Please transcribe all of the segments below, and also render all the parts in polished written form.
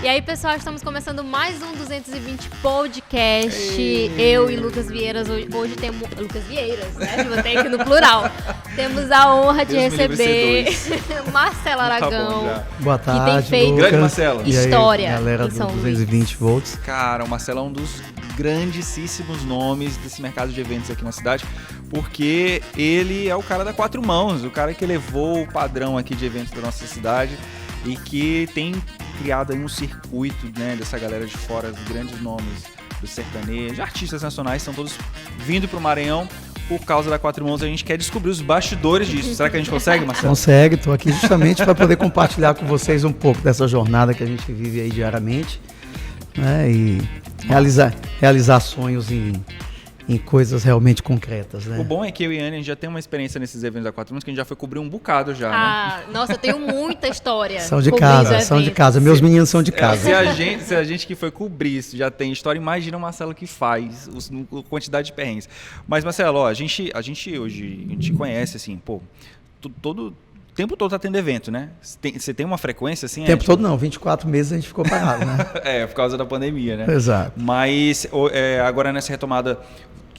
E aí, pessoal, estamos começando mais um 220 Podcast. Eu e Lucas Vieiras, hoje temos... Lucas Vieiras, né? Botei aqui no plural. Temos a honra de receber Marcelo Aragão. Tá Boa tarde, que tem feito Grande Marcelo. história. E aí, galera do 220 volts. Cara, o Marcelo é um dos grandíssimos nomes desse mercado de eventos aqui na cidade, porque ele é o cara da quatro mãos, o cara que levou o padrão aqui de eventos da nossa cidade e que tem criado aí um circuito, né, dessa galera de fora, os grandes nomes do sertanejo, artistas nacionais, estão todos vindo pro Maranhão por causa da Quatro Mãos. A gente quer descobrir os bastidores disso. Será que a gente consegue, Marcelo? Consegue, estou aqui justamente para poder compartilhar com vocês um pouco dessa jornada que a gente vive aí diariamente, né, e realizar sonhos em coisas realmente concretas, né? O bom é que eu e a Anne, a gente já tem uma experiência nesses eventos da Quatro Mãos, que a gente já foi cobrir um bocado já, né? Nossa, eu tenho muita história. São de casa, meus meninos são de casa. Se a gente que foi cobrir isso já tem história, imagina o Marcelo que faz, a quantidade de perrengues. Mas, Marcelo, ó, a gente hoje, a gente conhece, assim, pô, o tempo todo tá tendo evento, né? Você tem uma frequência, assim? O tempo todo não, 24 meses a gente ficou parado, né? Por causa da pandemia, né? Exato. Mas agora nessa retomada,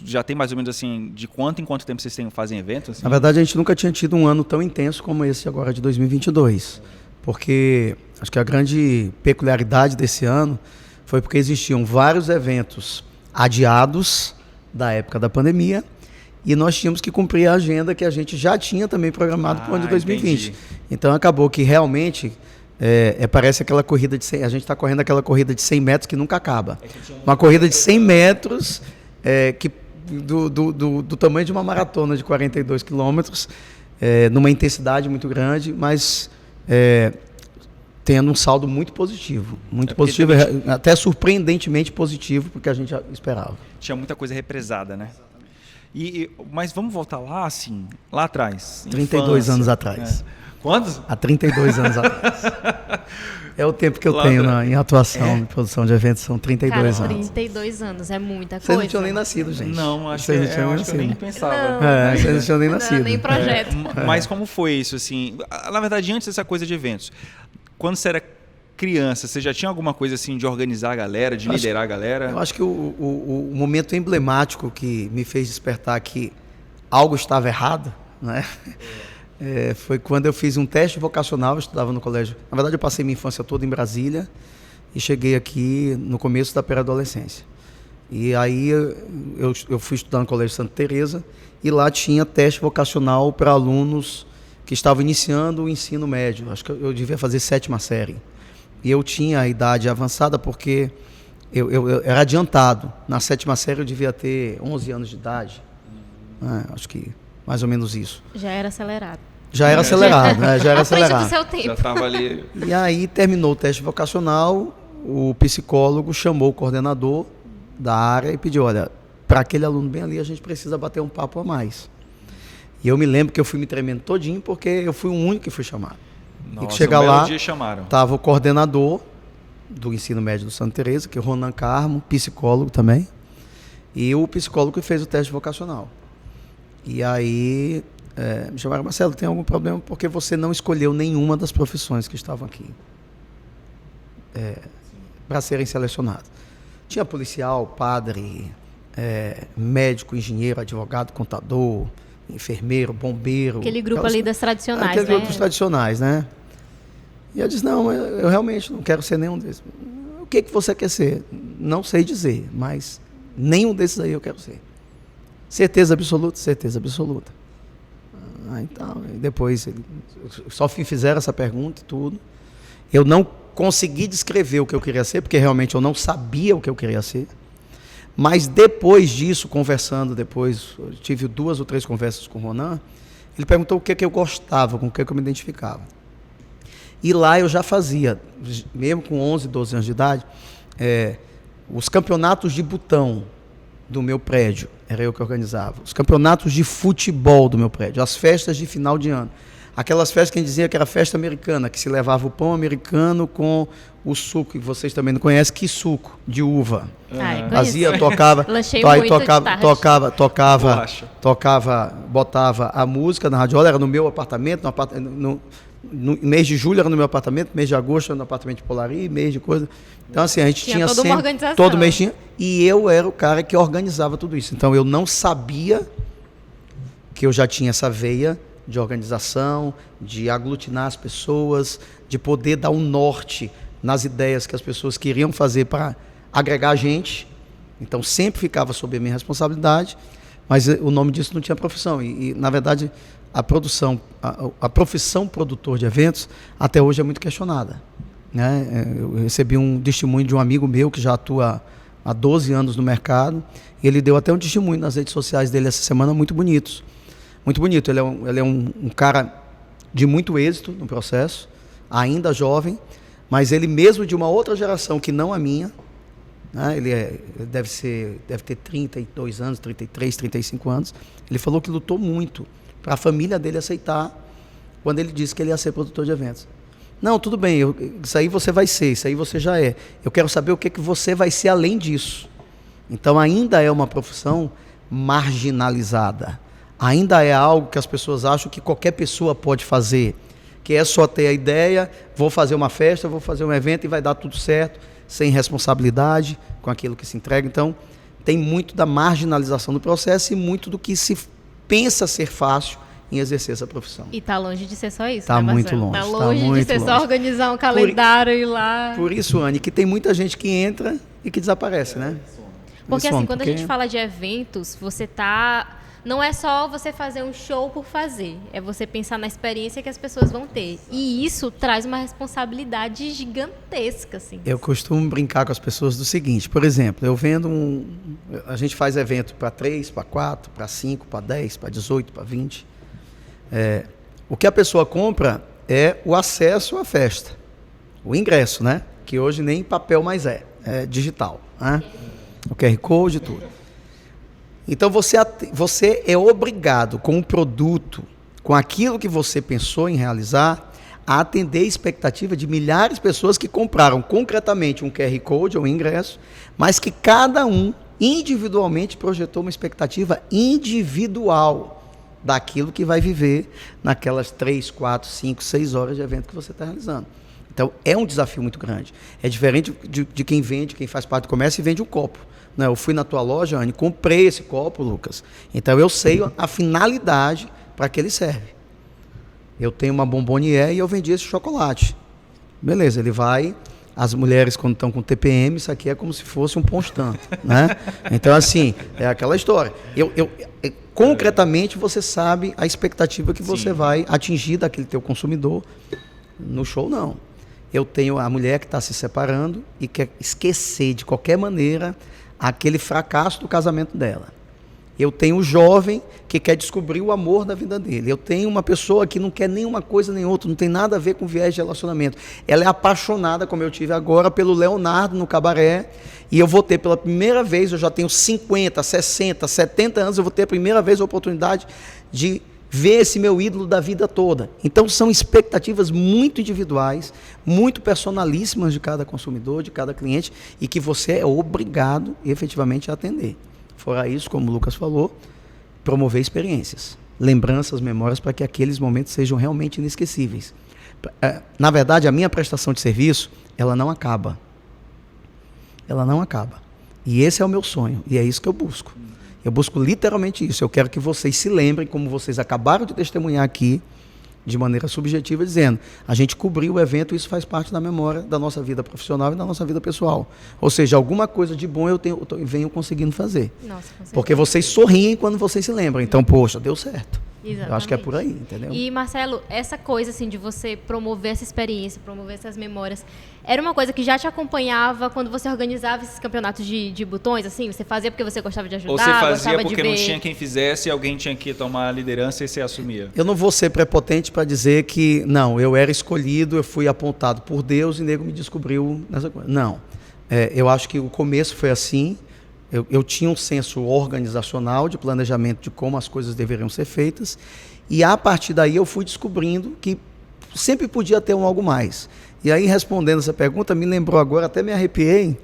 já tem mais ou menos assim, de quanto em quanto tempo vocês fazem eventos? Assim? Na verdade, a gente nunca tinha tido um ano tão intenso como esse agora de 2022. Porque acho que a grande peculiaridade desse ano foi porque existiam vários eventos adiados da época da pandemia e nós tínhamos que cumprir a agenda que a gente já tinha também programado para o ano de 2020. Entendi. Então acabou que realmente parece aquela corrida de 100, a gente está correndo aquela corrida de 100 metros que nunca acaba. Uma corrida de 100 metros que do tamanho de uma maratona de 42 quilômetros, numa intensidade muito grande, mas tendo um saldo muito positivo. Muito positivo, até surpreendentemente positivo, porque a gente já esperava. Tinha muita coisa represada, né? Mas vamos voltar lá, assim, lá atrás. 32 anos atrás. Quantos? Há 32 anos atrás. É o tempo que eu tenho em atuação, em produção de eventos, são 32 anos. 32 anos, é muita coisa. Vocês não tinham nem nascido, gente. Não, acho que eu nem pensava. Vocês não tinham nem nascido. Nem projeto. Mas como foi isso, assim? Na verdade, antes dessa coisa de eventos, quando você era criança, você já tinha alguma coisa assim de organizar a galera, de liderar a galera? Eu acho que o momento emblemático que me fez despertar que algo estava errado, né? Foi quando eu fiz um teste vocacional. Eu estudava no colégio. Na verdade, eu passei minha infância toda em Brasília e cheguei aqui no começo da pré-adolescência. E aí eu fui estudar no Colégio Santa Teresa e lá tinha teste vocacional para alunos que estavam iniciando o ensino médio. Acho que eu devia fazer 7ª série. E eu tinha a idade avançada porque eu era adiantado. Na 7ª série eu devia ter 11 anos de idade. Acho que mais ou menos isso. Já era acelerado. Já era acelerado, né? Já era acelerado. Do seu tempo. Já estava ali. E aí terminou o teste vocacional, o psicólogo chamou o coordenador da área e pediu, olha, para aquele aluno bem ali a gente precisa bater um papo a mais. E eu me lembro que eu fui me tremendo todinho porque eu fui o único que fui chamado. Nossa, e que chegar lá, chamaram. Tava o coordenador do ensino médio do Santa Teresa, que é o Ronan Carmo, psicólogo também, e o psicólogo que fez o teste vocacional. E aí me chamaram, Marcelo, tem algum problema porque você não escolheu nenhuma das profissões que estavam aqui para serem selecionadas. Tinha policial, padre, médico, engenheiro, advogado, contador, enfermeiro, bombeiro. Aquele grupo ali das tradicionais, aquele grupo dos tradicionais, né? E eu disse, não, eu realmente não quero ser nenhum desses. O que você quer ser? Não sei dizer, mas nenhum desses aí eu quero ser. Certeza absoluta? Certeza absoluta. Então, depois só fizeram essa pergunta e tudo. Eu não consegui descrever o que eu queria ser, porque realmente eu não sabia o que eu queria ser. Mas depois disso, conversando depois, eu tive 2 ou 3 conversas com o Ronan, ele perguntou o que eu gostava, com o que eu me identificava. E lá eu já fazia, mesmo com 11, 12 anos de idade, os campeonatos de botão do meu prédio, era eu que organizava. Os campeonatos de futebol do meu prédio, as festas de final de ano. Aquelas festas que a gente dizia que era festa americana, que se levava o pão americano com o suco, que vocês também não conhecem, que suco de uva. Fazia, tocava, botava a música na radiola, era no meu apartamento, No mês de julho era no meu apartamento, mês de agosto era no apartamento de Polari, mês de coisa. Então, assim, a gente tinha toda uma sempre, organização. todo mês tinha, e eu era o cara que organizava tudo isso. Então, eu não sabia que eu já tinha essa veia de organização, de aglutinar as pessoas, de poder dar um norte nas ideias que as pessoas queriam fazer para agregar gente. Então, sempre ficava sob a minha responsabilidade, mas o nome disso não tinha profissão. E na verdade, a profissão produtor de eventos, até hoje é muito questionada, né? Eu recebi um testemunho de um amigo meu que já atua há 12 anos no mercado, e ele deu até um testemunho nas redes sociais dele essa semana, muito bonitos. Muito bonito, ele é um cara de muito êxito no processo, ainda jovem, mas ele mesmo de uma outra geração que não a minha, né? Ele deve ter 32 anos, 33, 35 anos, ele falou que lutou muito para a família dele aceitar quando ele disse que ele ia ser produtor de eventos. Não, tudo bem, isso aí você vai ser, isso aí você já é. Eu quero saber o que você vai ser além disso. Então ainda é uma profissão marginalizada. Ainda é algo que as pessoas acham que qualquer pessoa pode fazer, que é só ter a ideia, vou fazer uma festa, vou fazer um evento e vai dar tudo certo, sem responsabilidade com aquilo que se entrega. Então, tem muito da marginalização do processo e muito do que se pensa ser fácil em exercer essa profissão. E está longe de ser só isso, tá, né, muito Marcelo? longe. Está longe muito de ser longe. só organizar um calendário e ir lá. Por isso, Anne, que tem muita gente que entra e que desaparece, né? Porque assim, quando a gente fala de eventos, você tá... Não é só você fazer um show por fazer, é você pensar na experiência que as pessoas vão ter. E isso traz uma responsabilidade gigantesca, assim. Eu costumo brincar com as pessoas do seguinte, por exemplo, eu vendo a gente faz evento para 3, para 4, para 5, para 10, para 18, para 20. O que a pessoa compra é o acesso à festa, o ingresso, né? Que hoje nem papel mais é digital, né? O QR Code e tudo. Então você é obrigado com o produto, com aquilo que você pensou em realizar, a atender a expectativa de milhares de pessoas que compraram concretamente um QR Code ou um ingresso, mas que cada um individualmente projetou uma expectativa individual daquilo que vai viver naquelas 3, 4, 5, 6 horas de evento que você está realizando. Então é um desafio muito grande. É diferente de quem vende, quem faz parte do comércio e vende um copo. Não, eu fui na tua loja, Anne, comprei esse copo, Lucas. Então eu sei a finalidade para que ele serve. Eu tenho uma bombonier e eu vendi esse chocolate. Beleza, ele vai... As mulheres, quando estão com TPM, isso aqui é como se fosse um Ponstant, né? Então, assim, é aquela história. Concretamente, você sabe a expectativa que você vai atingir daquele teu consumidor. No show, não. Eu tenho a mulher que está se separando e quer esquecer, de qualquer maneira, aquele fracasso do casamento dela. Eu tenho o jovem que quer descobrir o amor da vida dele. Eu tenho uma pessoa que não quer nenhuma coisa nem outra, não tem nada a ver com viés de relacionamento. Ela é apaixonada, como eu tive agora, pelo Leonardo no cabaré, e eu vou ter pela primeira vez, eu já tenho 50, 60, 70 anos, eu vou ter a primeira vez a oportunidade de ver esse meu ídolo da vida toda. Então são expectativas muito individuais, muito personalíssimas de cada consumidor, de cada cliente, e que você é obrigado efetivamente a atender. Fora isso, como o Lucas falou, promover experiências, lembranças, memórias, para que aqueles momentos sejam realmente inesquecíveis. Na verdade, a minha prestação de serviço, ela não acaba. Ela não acaba. E esse é o meu sonho, e é isso que eu busco. Eu busco literalmente isso. Eu quero que vocês se lembrem, como vocês acabaram de testemunhar aqui, de maneira subjetiva, dizendo, a gente cobriu o evento e isso faz parte da memória da nossa vida profissional e da nossa vida pessoal. Ou seja, alguma coisa de bom eu venho conseguindo fazer. Nossa, com certeza. Porque vocês sorriem quando vocês se lembram. Então, poxa, deu certo. Exatamente. Eu acho que é por aí, entendeu? E, Marcelo, essa coisa assim de você promover essa experiência, promover essas memórias, era uma coisa que já te acompanhava quando você organizava esses campeonatos de botões, assim? Você fazia porque você gostava de ajudar? Ou você fazia porque não não tinha quem fizesse e alguém tinha que tomar a liderança e você assumia? Eu não vou ser prepotente para dizer que, não, eu era escolhido, eu fui apontado por Deus e o nego me descobriu nessa coisa. Não. Eu acho que o começo foi assim. Eu tinha um senso organizacional de planejamento de como as coisas deveriam ser feitas, e a partir daí eu fui descobrindo que sempre podia ter algo mais. E aí, respondendo essa pergunta, me lembrou agora, até me arrepiei,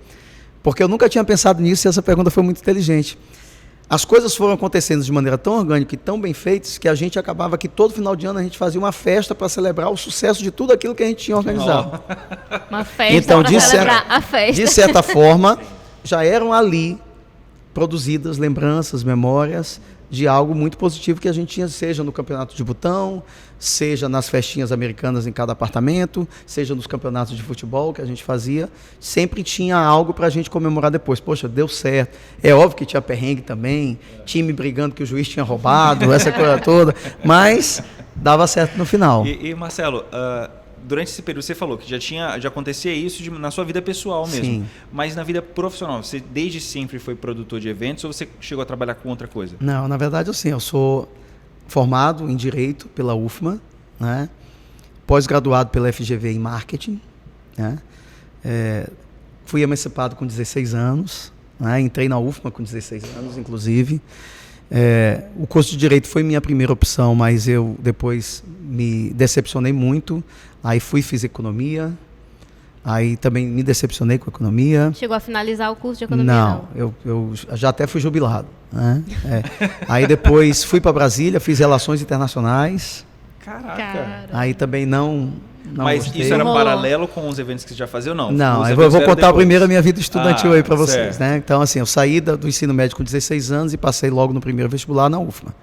porque eu nunca tinha pensado nisso e essa pergunta foi muito inteligente. as coisas foram acontecendo de maneira tão orgânica e tão bem feitas que a gente acabava que todo final de ano a gente fazia uma festa para celebrar o sucesso de tudo aquilo que a gente tinha organizado. Uma festa Então, para celebrar a festa. De certa forma, já eram ali produzidas lembranças, memórias de algo muito positivo que a gente tinha, seja no campeonato de botão, seja nas festinhas americanas em cada apartamento, seja nos campeonatos de futebol que a gente fazia, sempre tinha algo para a gente comemorar depois. Poxa, deu certo. É óbvio que tinha perrengue também, time brigando que o juiz tinha roubado, essa coisa toda, mas dava certo no final. E Marcelo, durante esse período você falou que já acontecia isso na sua vida pessoal mesmo. Sim. Mas na vida profissional, você desde sempre foi produtor de eventos ou você chegou a trabalhar com outra coisa? Não, na verdade, assim, eu sou formado em Direito pela UFMA, né? Pós-graduado pela FGV em Marketing, né? Fui emancipado com 16 anos, né? Entrei na UFMA com 16 anos, inclusive. O curso de Direito foi minha primeira opção, mas eu depois me decepcionei muito. Aí fiz Economia, aí também me decepcionei com Economia. Chegou a finalizar o curso de Economia? Não, eu já até fui jubilado. Né? Aí depois fui para Brasília, fiz Relações Internacionais. Caraca! Aí também não Mas gostei. isso era paralelo com os eventos que você já fazia ou não? Não, Os eu eventos vou eram contar depois. primeiro a minha vida estudantil aí para vocês. Certo. Né? Então, assim, eu saí do ensino médio com 16 anos e passei logo no primeiro vestibular na UFMA.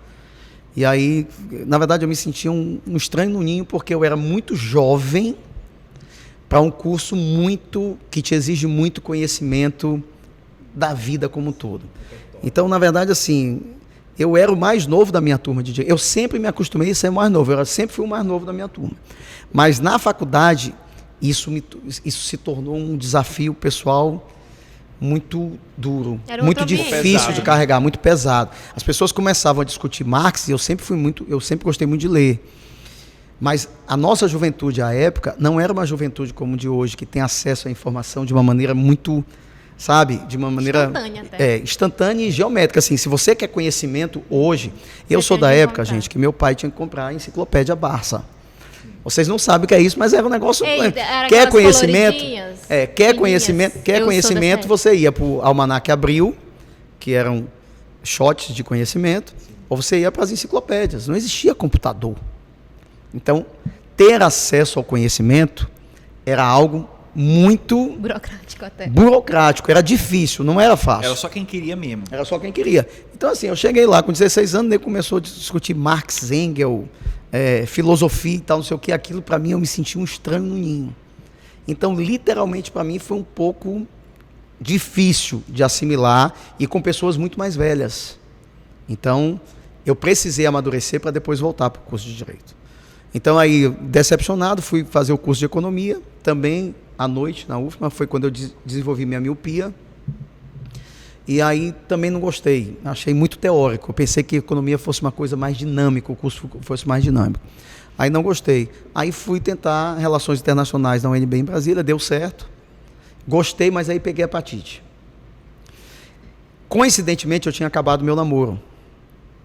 E aí, na verdade, eu me sentia um estranho no ninho, porque eu era muito jovem para um curso que te exige muito conhecimento da vida como um todo. Então, na verdade, assim, eu era o mais novo da minha turma de direito. Eu sempre me acostumei a ser o mais novo, eu sempre fui o mais novo da minha turma. Mas na faculdade, isso se tornou um desafio pessoal muito duro, muito difícil de carregar, muito pesado. As pessoas começavam a discutir Marx e eu sempre gostei muito de ler. Mas a nossa juventude à época não era uma juventude como de hoje, que tem acesso à informação de uma maneira muito, sabe, de uma maneira instantânea e geométrica. Assim, se você quer conhecimento hoje, eu sou da época, gente, que meu pai tinha que comprar a enciclopédia Barça. Vocês não sabem o que é isso, mas era um negócio. Quer conhecimento? Quer conhecimento, você ia para o Almanaque Abril, que eram shots de conhecimento, ou você ia para as enciclopédias. Não existia computador. Então, ter acesso ao conhecimento era algo muito burocrático, era difícil, não era fácil. Era só quem queria mesmo. Era só quem queria. Então, assim, eu cheguei lá com 16 anos, ele começou a discutir Marx, Engels, filosofia e tal, não sei o que, aquilo para mim eu me senti um estranho no ninho. Então, literalmente, para mim foi um pouco difícil de assimilar e com pessoas muito mais velhas. Então, eu precisei amadurecer para depois voltar para o curso de Direito. Então, aí, decepcionado, fui fazer o curso de Economia, também à noite na UFMA, foi quando eu desenvolvi minha miopia. E aí também não gostei, achei muito teórico. Eu pensei que a economia fosse uma coisa mais dinâmica, o curso fosse mais dinâmico. Aí não gostei. Aí fui tentar Relações Internacionais na UNB em Brasília, deu certo. Gostei, mas aí peguei hepatite. Coincidentemente, eu tinha acabado meu namoro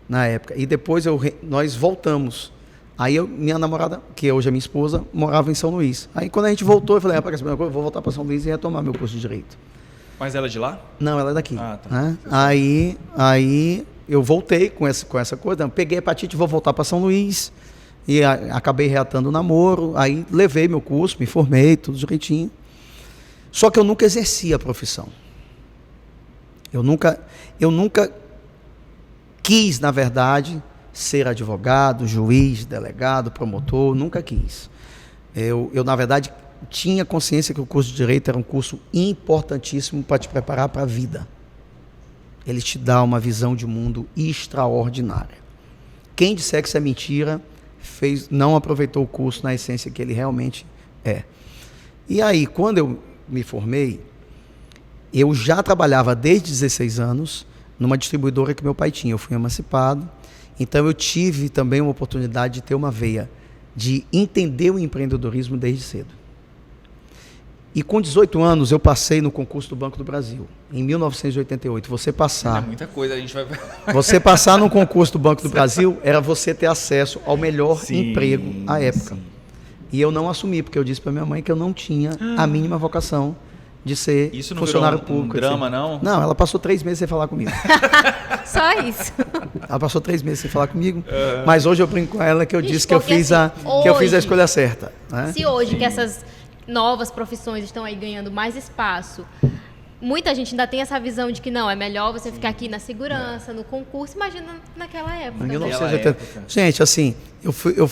na época. E depois nós voltamos. Aí minha namorada, que hoje é minha esposa, morava em São Luís. Aí quando a gente voltou, eu falei, eu vou voltar para São Luís e retomar meu curso de Direito. Mas ela é de lá? Não, ela é daqui. Ah, tá. Né? Aí eu voltei com essa coisa, peguei hepatite, vou voltar para São Luís, e acabei reatando o namoro, aí levei meu curso, me formei, tudo direitinho. Só que eu nunca exerci a profissão. Eu nunca quis, na verdade, ser advogado, juiz, delegado, promotor, nunca quis. Eu na verdade, tinha consciência que o curso de Direito era um curso importantíssimo para te preparar para a vida. Ele te dá uma visão de mundo extraordinária. Quem disser que isso é mentira, não aproveitou o curso na essência que ele realmente é. E aí, quando eu me formei, eu já trabalhava desde 16 anos numa distribuidora que meu pai tinha. Eu fui emancipado, então eu tive também uma oportunidade de ter uma veia de entender o empreendedorismo desde cedo. E com 18 anos eu passei no concurso do Banco do Brasil, em 1988. É muita coisa, a gente vai... Você passar no concurso do Banco do Brasil era você ter acesso ao melhor emprego à época. Sim. E eu não assumi, porque eu disse para minha mãe que eu não tinha a mínima vocação de ser funcionário público. Isso não virou um drama, não? Não, ela passou 3 meses sem falar comigo. Só isso. Ela passou 3 meses sem falar comigo, mas hoje eu brinco com ela que eu Gente, disse que eu porque fiz, assim, que eu fiz a hoje- escolha certa. Né? Se hoje que essas novas profissões estão aí ganhando mais espaço, muita gente ainda tem essa visão de que não, é melhor você ficar aqui na segurança, no concurso. Imagina naquela época. Em né? 1980. Gente, assim, eu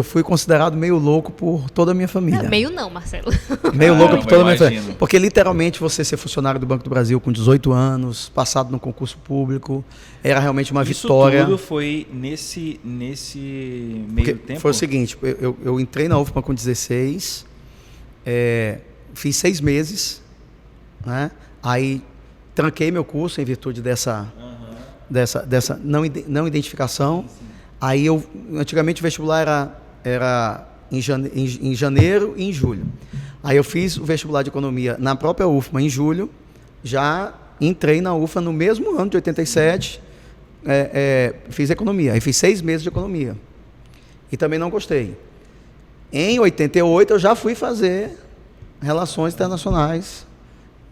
fui considerado meio louco por toda a minha família. Meio não, Marcelo. Meio louco por toda a minha imagino. família. Porque literalmente você ser funcionário do Banco do Brasil com 18 anos, passado no concurso público, era realmente uma Isso vitória. tudo foi nesse meio Porque tempo? foi o seguinte, eu entrei na UFPA com 16, fiz 6 meses, né? Aí tranquei meu curso em virtude dessa não identificação. Aí antigamente o vestibular era em janeiro e em julho. Aí eu fiz o vestibular de economia na própria UFPA em julho, já entrei na UFPA no mesmo ano de 87, fiz economia. Aí fiz 6 meses de economia. E também não gostei. Em 88 eu já fui fazer relações internacionais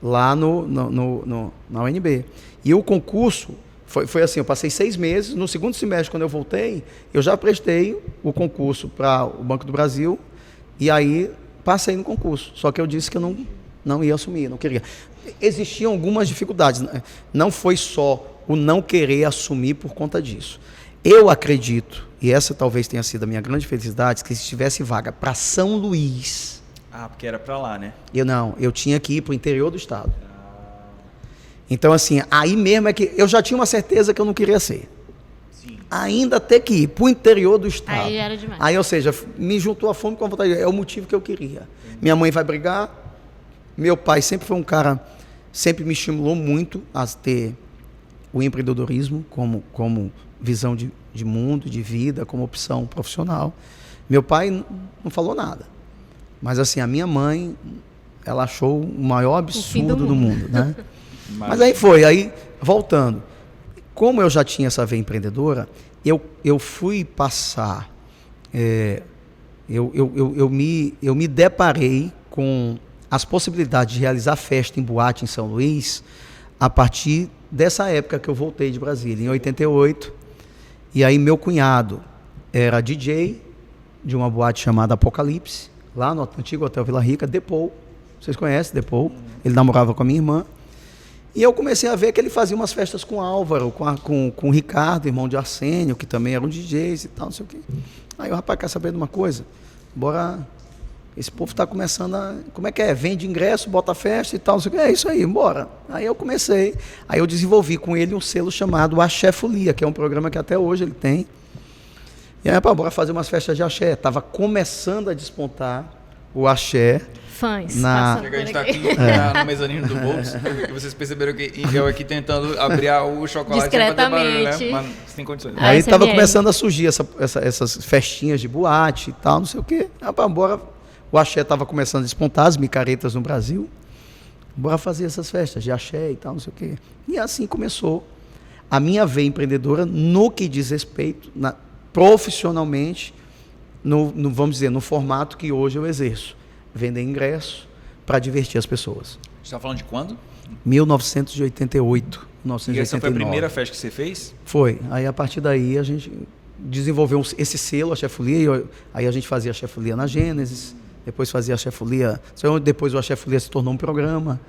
lá na UNB. E o concurso foi assim, eu passei 6 meses, no segundo semestre, quando eu voltei, eu já prestei o concurso para o Banco do Brasil, e aí passei no concurso. Só que eu disse que eu não ia assumir, não queria. Existiam algumas dificuldades, não foi só o não querer assumir por conta disso. Eu acredito, e essa talvez tenha sido a minha grande felicidade, que se tivesse vaga para São Luís, Porque era pra lá, né? eu tinha que ir para o interior do estado. Então, assim, aí mesmo é que eu já tinha uma certeza que eu não queria ser. Sim. Ainda ter que ir para o interior do estado. Aí era demais. Aí, ou seja, me juntou a fome com a vontade. É o motivo que eu queria. Minha mãe vai brigar. Meu pai sempre foi um cara, sempre me estimulou muito a ter o empreendedorismo como visão de mundo, de vida, como opção profissional. Meu pai não falou nada. Mas, assim, a minha mãe, ela achou o maior absurdo do mundo, né? Mas aí voltando, como eu já tinha essa veia empreendedora, eu fui passar, eu me deparei com as possibilidades de realizar festa em boate em São Luís a partir dessa época que eu voltei de Brasília, em 88, e aí meu cunhado era DJ de uma boate chamada Apocalipse, lá no antigo Hotel Vila Rica, Depou, vocês conhecem Depou, ele namorava com a minha irmã. E eu comecei a ver que ele fazia umas festas com Álvaro, com o Ricardo, irmão de Arsênio, que também eram DJs e tal, não sei o quê. Aí o rapaz, quer saber de uma coisa? Bora, esse povo está começando como é que é? Vende ingresso, bota festa e tal, não sei o quê. É isso aí, bora. Aí eu comecei, aí eu desenvolvi com ele um selo chamado Axé Folia, que é um programa que até hoje ele tem. E aí, bora fazer umas festas de axé. Tava começando a despontar o axé. Fãs. Na- passando A gente por tá aqui. aqui no mezanino do bolso e vocês perceberam que eu aqui tentando abrir o chocolate sem fazer barulho, né? Discretamente. Mas sem condições. Ah, Aí ASMR. estava começando a surgir essas festinhas de boate e tal, não sei o quê. Bora, o axé estava começando a despontar, as micaretas no Brasil. Bora fazer essas festas de axé e tal, não sei o quê. E assim começou a minha veia empreendedora no que diz respeito, profissionalmente, vamos dizer, no formato que hoje eu exerço. Vender ingresso para divertir as pessoas. Você tá falando de quando? 1988, E 1989. essa foi a primeira festa que você fez? Foi. Aí, a partir daí, a gente desenvolveu esse selo, a Chefolia, aí a gente fazia a Chefolia na Gênesis, depois fazia a Chefolia... Depois o A Chefolia se tornou um programa,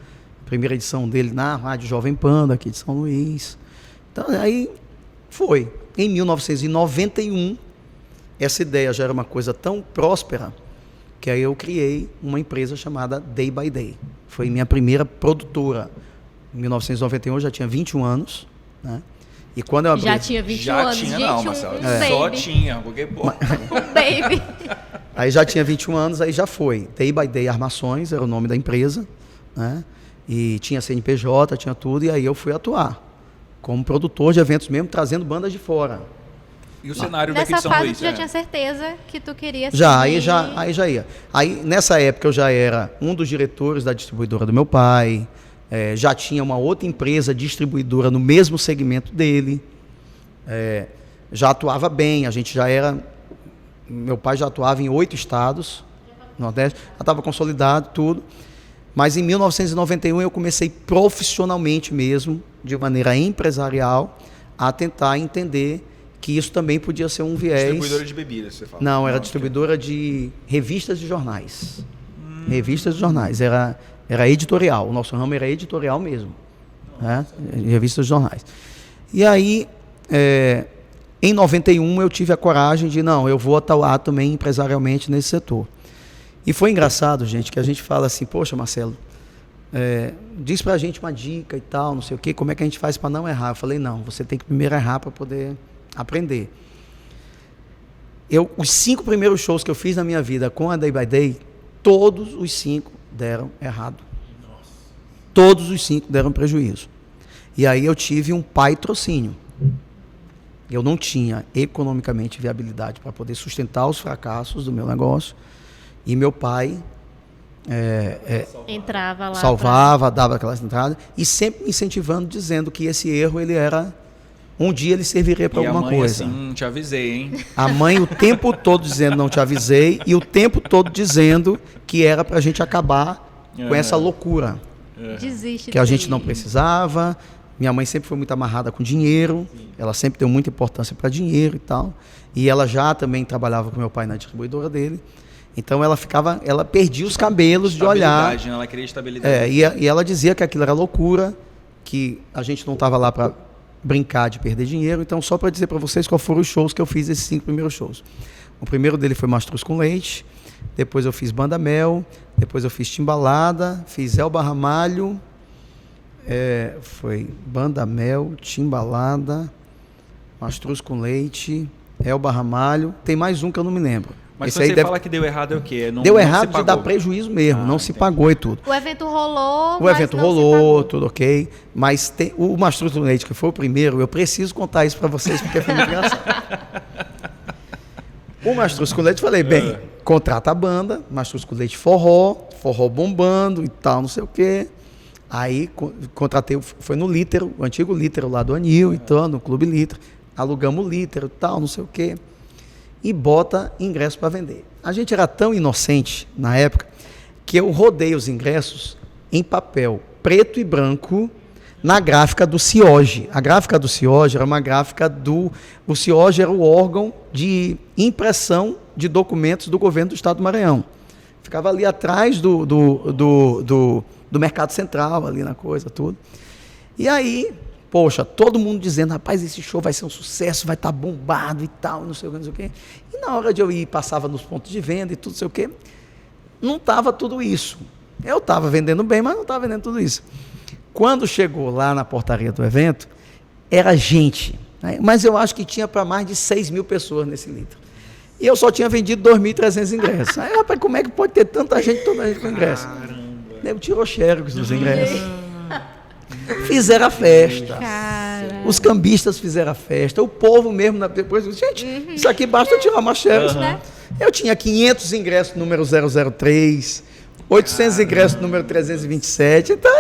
primeira edição dele na Rádio Jovem Pan, aqui de São Luís. Então, aí foi. Em 1991, essa ideia já era uma coisa tão próspera, que aí eu criei uma empresa chamada Day by Day. Foi minha primeira produtora. Em 1991 eu já tinha 21 anos, né? E quando eu abri... Já tinha 21 Já anos, tinha, gente, não, Marcelo. um Só baby. tinha, porque, pô. Um baby. Aí já tinha 21 anos, aí já foi. Day by Day Armações era o nome da empresa, né? E tinha CNPJ, tinha tudo, e aí eu fui atuar como produtor de eventos mesmo, trazendo bandas de fora. E o cenário daqui de Nessa São fase Luís? tu já né? tinha certeza que tu queria Já, seguir. aí já ia. Aí nessa época eu já era um dos diretores da distribuidora do meu pai, já tinha uma outra empresa distribuidora no mesmo segmento dele, já atuava bem, a gente já era... Meu pai já atuava em 8 estados, Nordeste, já estava consolidado, tudo. Mas em 1991 eu comecei profissionalmente mesmo, de maneira empresarial, a tentar entender que isso também podia ser um viés. Distribuidora de bebidas, você fala? Não, era distribuidora de revistas de jornais. Revistas de jornais, era editorial, o nosso ramo era editorial mesmo, né? Revistas de jornais. E aí, em 91, eu tive a coragem de, não, eu vou atuar também empresarialmente nesse setor. E foi engraçado, gente, que a gente fala assim, poxa, Marcelo, diz pra gente uma dica e tal, não sei o quê, como é que a gente faz para não errar? Eu falei, não, você tem que primeiro errar para poder aprender. Os 5 primeiros shows que eu fiz na minha vida com a Day by Day, todos os 5 deram errado. Nossa. Todos os 5 deram prejuízo. E aí eu tive um patrocínio. Eu não tinha economicamente viabilidade para poder sustentar os fracassos do meu negócio. E meu pai entrava lá, salvava, dava aquelas entradas, e sempre me incentivando, dizendo que esse erro ele era... Um dia ele serviria para alguma coisa. Assim, te avisei, hein? A mãe o tempo todo dizendo não te avisei, e o tempo todo dizendo que era para a gente acabar com essa loucura. Desiste que a gente não precisava. Minha mãe sempre foi muito amarrada com dinheiro, ela sempre deu muita importância para dinheiro e tal. E ela já também trabalhava com meu pai na distribuidora dele. Então ela perdia os cabelos de olhar. Né? Ela queria estabilidade. E ela dizia que aquilo era loucura, que a gente não estava lá para brincar de perder dinheiro. Então, só para dizer para vocês qual foram os shows que eu fiz, esses 5 primeiros shows. O primeiro dele foi Mastruz com Leite, depois eu fiz Banda Mel, depois eu fiz Timbalada, fiz Elba Ramalho, foi Banda Mel, Timbalada, Mastruz com Leite, Elba Ramalho, tem mais um que eu não me lembro. Mas quando você fala que deu errado é o quê? Deu errado de dar prejuízo mesmo, não se pagou e tudo. O evento rolou, O evento rolou, tudo ok, mas o Mastruz com Leite, que foi o primeiro, eu preciso contar isso para vocês, porque foi muito engraçado. O Mastruz com Leite, falei, bem, contrata a banda, Mastruz com Leite forró bombando e tal, não sei o quê. Aí contratei, foi no Lítero, o antigo Lítero lá do Anil, então, no Clube Lítero, alugamos o Lítero e tal, não sei o quê. E bota ingresso para vender. A gente era tão inocente na época que eu rodei os ingressos em papel preto e branco na gráfica do CIOG. A gráfica do CIOG era uma gráfica o CIOG era o órgão de impressão de documentos do governo do Estado do Maranhão. Ficava ali atrás do Mercado Central, ali na coisa, tudo. E aí... Poxa, todo mundo dizendo, rapaz, esse show vai ser um sucesso, vai estar bombado e tal, não sei o quê. E na hora de eu ir, passava nos pontos de venda e tudo, não sei o quê, não estava tudo isso. Eu estava vendendo bem, mas não estava vendendo tudo isso. Quando chegou lá na portaria do evento, era gente, né? Mas eu acho que tinha para mais de 6 mil pessoas nesse litro. E eu só tinha vendido 2.300 ingressos. Aí, rapaz, como é que pode ter tanta gente com ingresso? Eu tirou xerox dos ingressos. Fizeram a festa. Cara. Os cambistas fizeram a festa. O povo mesmo, depois, gente, isso aqui basta eu tirar uma xerox. Eu tinha 500 ingressos número 003, 800 ingressos número 327, então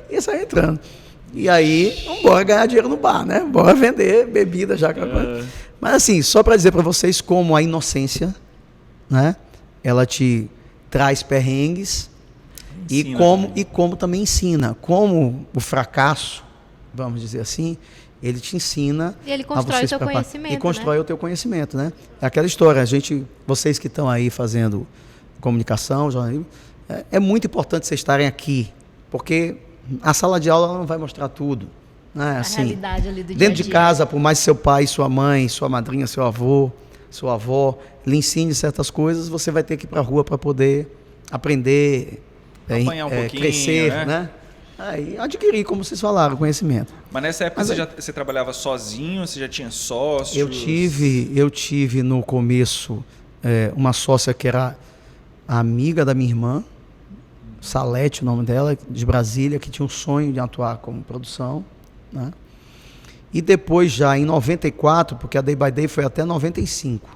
isso aí entrando. E aí, bora ganhar dinheiro no bar, né? Bora vender bebida já. Mas assim, só para dizer para vocês como a inocência, né? Ela te traz perrengues. E como também ensina, como o fracasso, vamos dizer assim, ele te ensina... E ele constrói o teu conhecimento, e constrói o teu conhecimento, né? É aquela história, vocês que estão aí fazendo comunicação, jornalismo, é muito importante vocês estarem aqui, porque a sala de aula não vai mostrar tudo. Né? Assim, a realidade ali do dia a dia. Dentro de casa, por mais que seu pai, sua mãe, sua madrinha, seu avô, sua avó, lhe ensine certas coisas, você vai ter que ir para a rua para poder aprender... Apanhar um pouquinho, crescer, né? Aí adquirir, como vocês falaram, conhecimento. Mas nessa época você trabalhava sozinho, você já tinha sócios? Eu tive no começo uma sócia que era amiga da minha irmã, Salete, o nome dela, de Brasília, que tinha um sonho de atuar como produção, né? E depois já em 94, porque a Day by Day foi até 95.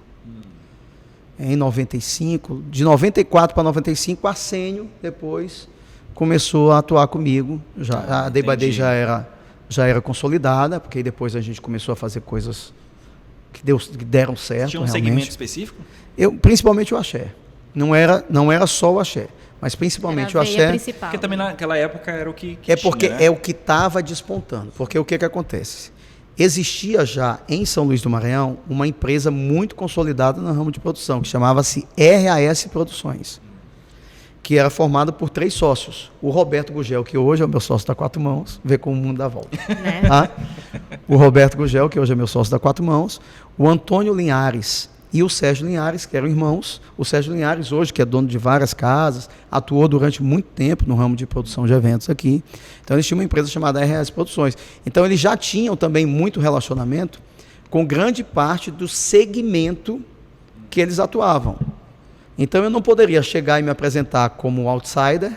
Em 95, de 94 para 95, a Sênio depois começou a atuar comigo. A Day by Day já era consolidada, porque depois a gente começou a fazer coisas que deram certo. Tinha um realmente. segmento específico? Principalmente o axé. Não era só o axé, mas principalmente o axé. Porque também naquela época era o que porque tinha, né? é o que estava despontando. Porque o que acontece? existia já em São Luís do Maranhão uma empresa muito consolidada no ramo de produção, que chamava-se RAS Produções, que era formada por 3 sócios. O Roberto Gugel, que hoje é o meu sócio da Quatro Mãos, vê como o mundo dá volta. Né? Tá? O Roberto Gugel, que hoje é meu sócio da Quatro Mãos, o Antônio Linhares e o Sérgio Linhares, que eram irmãos. O Sérgio Linhares, hoje, que é dono de várias casas, atuou durante muito tempo no ramo de produção de eventos aqui. Então, eles tinham uma empresa chamada RS Produções. Então, eles já tinham também muito relacionamento com grande parte do segmento que eles atuavam. Então, eu não poderia chegar e me apresentar como outsider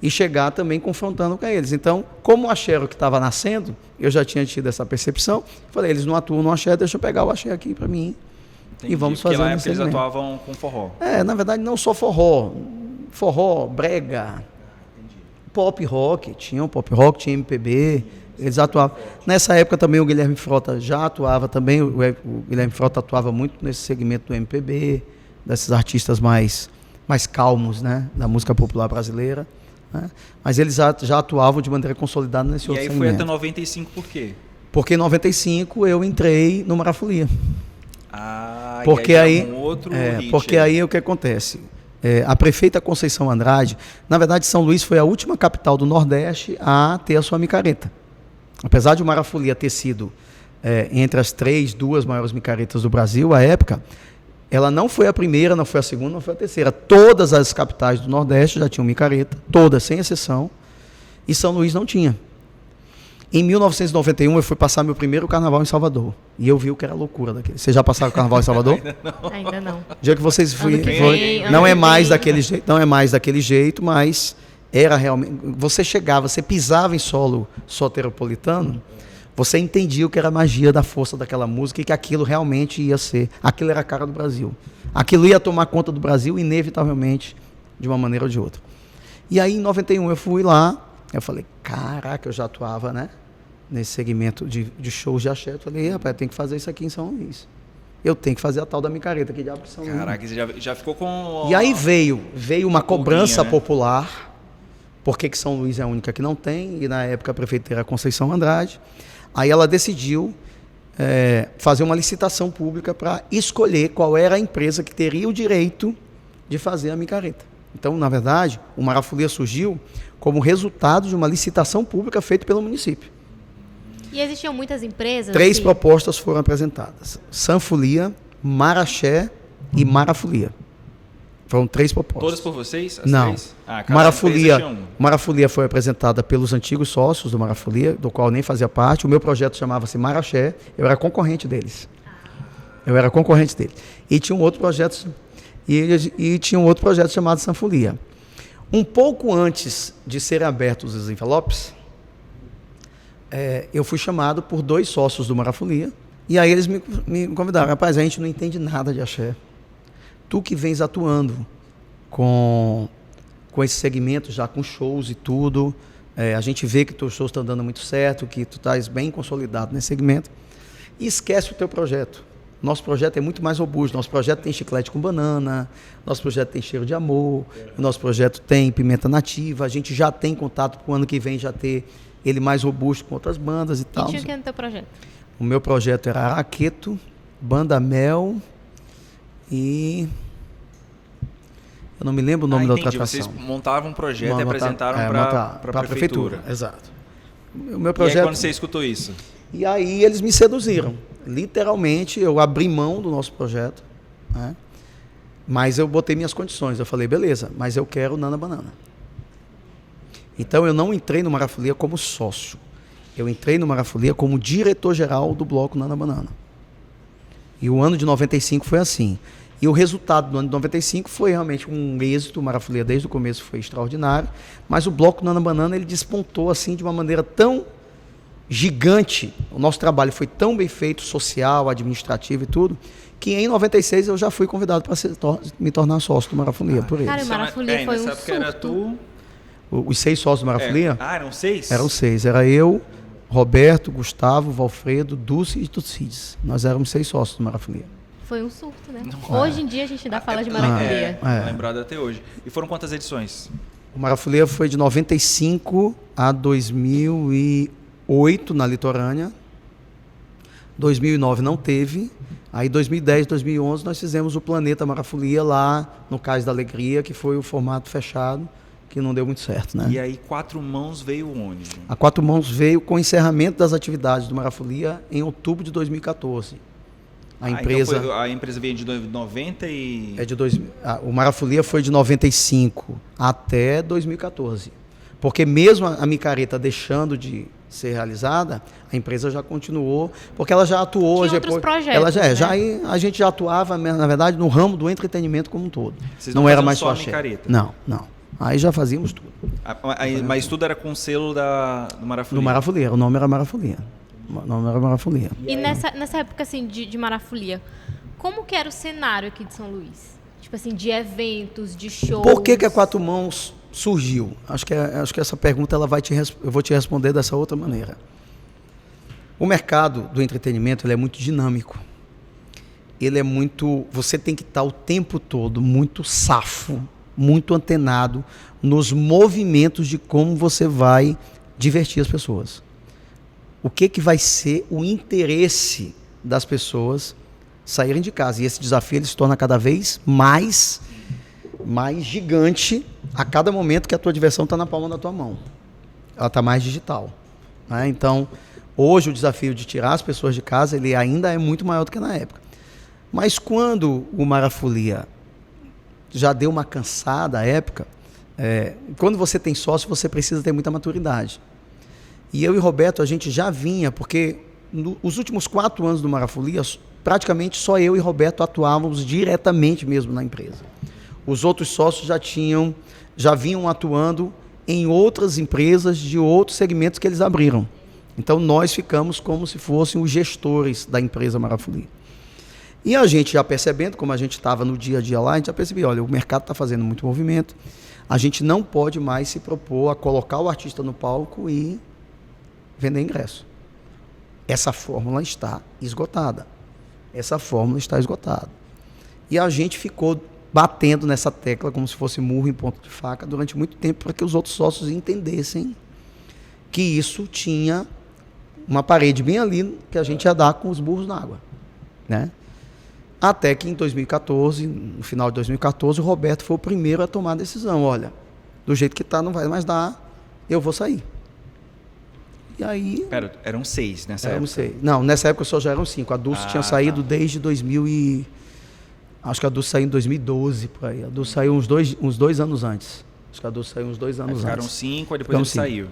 e chegar também confrontando com eles. Então, como o axé era o que estava nascendo, eu já tinha tido essa percepção. Falei, eles não atuam no axé, deixa eu pegar o axé aqui para mim. Entendi, E vamos fazer porque lá um eles segmento. atuavam com forró. Na verdade, não só forró. Forró, brega, pop rock. Tinha o pop rock, tinha MPB. Eles atuavam. Nessa época também o Guilherme Frota já atuava também. O Guilherme Frota atuava muito nesse segmento do MPB, desses artistas mais calmos, né, da música popular brasileira. Né? Mas eles já atuavam de maneira consolidada nesse outro segmento. E aí foi até 95 por quê? Porque em 95 eu entrei no Marafolia. Porque aí um outro hit, porque aí o que acontece? A prefeita Conceição Andrade, na verdade, São Luís foi a última capital do Nordeste a ter a sua micareta. Apesar de o Marafolia ter sido entre as 2 maiores micaretas do Brasil, à época, ela não foi a primeira, não foi a segunda, não foi a terceira. Todas as capitais do Nordeste já tinham micareta, todas, sem exceção, e São Luís não tinha. Em 1991, eu fui passar meu primeiro carnaval em Salvador. E eu vi o que era loucura daquele. Vocês já passaram o carnaval em Salvador? Ainda não. O dia que vocês Vem, não é mais daquele jeito, não é mais daquele jeito, mas era realmente. Você chegava, você pisava em solo soteropolitano, você entendia o que era a magia da força daquela música e que aquilo realmente ia ser. Aquilo era a cara do Brasil. Aquilo ia tomar conta do Brasil, inevitavelmente, de uma maneira ou de outra. E aí, em 91, eu fui lá. Eu falei, caraca, eu já atuava, né? Nesse segmento de shows de axé. Eu falei, rapaz, eu tenho que fazer isso aqui em São Luís. Eu tenho que fazer a tal da micareta, que diabo que São Luís. Caraca, você já ficou com... E aí veio uma cobrança, né, popular, porque que São Luís é a única que não tem, e na época a prefeita era Conceição Andrade. Aí ela decidiu fazer uma licitação pública para escolher qual era a empresa que teria o direito de fazer a micareta. Então, na verdade, o Marafolia surgiu como resultado de uma licitação pública feita pelo município. E existiam muitas empresas? 3 propostas foram apresentadas: Sanfolia, Maraxé e Marafolia. Foram 3 propostas. Todas por vocês? As Não. 3? Cada empresa tinha um. Marafolia foi apresentada pelos antigos sócios do Marafolia, do qual eu nem fazia parte. O meu projeto chamava-se Maraxé. Eu era concorrente deles. E tinha um outro projeto... E tinha um outro projeto chamado Sanfolia. Um pouco antes de serem abertos os envelopes, eu fui chamado por 2 sócios do Marafolia, e aí eles me convidaram. Rapaz, a gente não entende nada de axé. Tu que vens atuando com esse segmento, já com shows e tudo, a gente vê que teus shows estão dando muito certo, que tu estás bem consolidado nesse segmento, e esquece o teu projeto. Nosso projeto é muito mais robusto. Nosso projeto tem chiclete com banana, nosso projeto tem cheiro de amor, o nosso projeto tem pimenta nativa, a gente já tem contato para o ano que vem já ter ele mais robusto com outras bandas e tal. E tinha o que no teu projeto? O meu projeto era Araqueto, Banda Mel e... Eu não me lembro o nome da outra atração. Vocês montavam um projeto e apresentaram para a prefeitura. Exato. O meu projeto... E aí quando você escutou isso? E aí eles me seduziram. Literalmente, eu abri mão do nosso projeto, né? Mas eu botei minhas condições. Eu falei, beleza, mas eu quero Nana Banana. Então, eu não entrei no Marafolia como sócio. Eu entrei no Marafolia como diretor-geral do bloco Nana Banana. E o ano de 95 foi assim. E o resultado do ano de 95 foi realmente um êxito. O Marafolia, desde o começo, foi extraordinário. Mas o bloco Nana Banana, ele despontou assim de uma maneira tão gigante, o nosso trabalho foi tão bem feito, social, administrativo e tudo, que em 96 eu já fui convidado para me tornar sócio do Marafolia, por eles. Cara, o Marafolia foi um surto. Era tu... Os 6 sócios do Marafolia? Eram 6? Eram 6. Era eu, Roberto, Gustavo, Valfredo, Dulce e Tucides. Nós éramos 6 sócios do Marafolia. Foi um surto, né? Hoje em dia a gente ainda fala de Marafolia. Lembrado até hoje. E foram quantas edições? O Marafolia foi de 95 a 2008 na Litorânea. 2009 não teve. Aí 2010, 2011 nós fizemos o Planeta Marafolia lá no Cais da Alegria, que foi o formato fechado, que não deu muito certo, né? E aí Quatro Mãos veio onde? A Quatro Mãos veio com o encerramento das atividades do Marafolia em outubro de 2014. Então a empresa veio de 90 e... O Marafolia foi de 95 até 2014. Porque mesmo a micareta deixando de ser realizada, a empresa já continuou, porque ela já atuou... Tinha outros projetos, a gente já atuava, na verdade, no ramo do entretenimento como um todo. Vocês não era mais só a axé. micareta? Não. Aí já fazíamos tudo. Mas tudo era com o selo do Marafolia? Do Marafolia, o nome era Marafolia. E nessa época, assim, de Marafolia, como que era o cenário aqui de São Luís? Tipo assim, de eventos, de shows? Por que a Quatro Mãos surgiu? Acho que essa pergunta eu vou te responder dessa outra maneira. O mercado do entretenimento ele é muito dinâmico. Você tem que estar o tempo todo muito safo, muito antenado nos movimentos de como você vai divertir as pessoas. O que vai ser o interesse das pessoas saírem de casa. E esse desafio ele se torna cada vez mais gigante a cada momento que a tua diversão está na palma da tua mão. Ela está mais digital. Né? Então, hoje o desafio de tirar as pessoas de casa ele ainda é muito maior do que na época. Mas quando o Marafolia já deu uma cansada à época, quando você tem sócio, você precisa ter muita maturidade. E eu e Roberto, a gente já vinha, porque nos últimos 4 anos do Marafolia, praticamente só eu e Roberto atuávamos diretamente mesmo na empresa. Os outros sócios já vinham atuando em outras empresas de outros segmentos que eles abriram. Então nós ficamos como se fossem os gestores da empresa Marafolia. E a gente já percebendo, como a gente estava no dia a dia lá, a gente já percebeu, olha, o mercado está fazendo muito movimento, a gente não pode mais se propor a colocar o artista no palco e vender ingresso. Essa fórmula está esgotada. E a gente ficou batendo nessa tecla como se fosse murro em ponta de faca durante muito tempo para que os outros sócios entendessem que isso tinha uma parede bem ali que a gente ia dar com os burros na água. Né? Até que em 2014, no final de 2014, o Roberto foi o primeiro a tomar a decisão. Olha, do jeito que está não vai mais dar, eu vou sair. E aí... Pera, eram 6 nessa época? 6. Não, nessa época só já eram 5. A Dulce tinha saído desde 2000 e... Acho que a Dulce saiu em 2012, por aí. A Dulce saiu uns dois anos antes. Acho que a Dulce saiu uns 2 anos antes. Ficaram 5, aí depois ele saiu.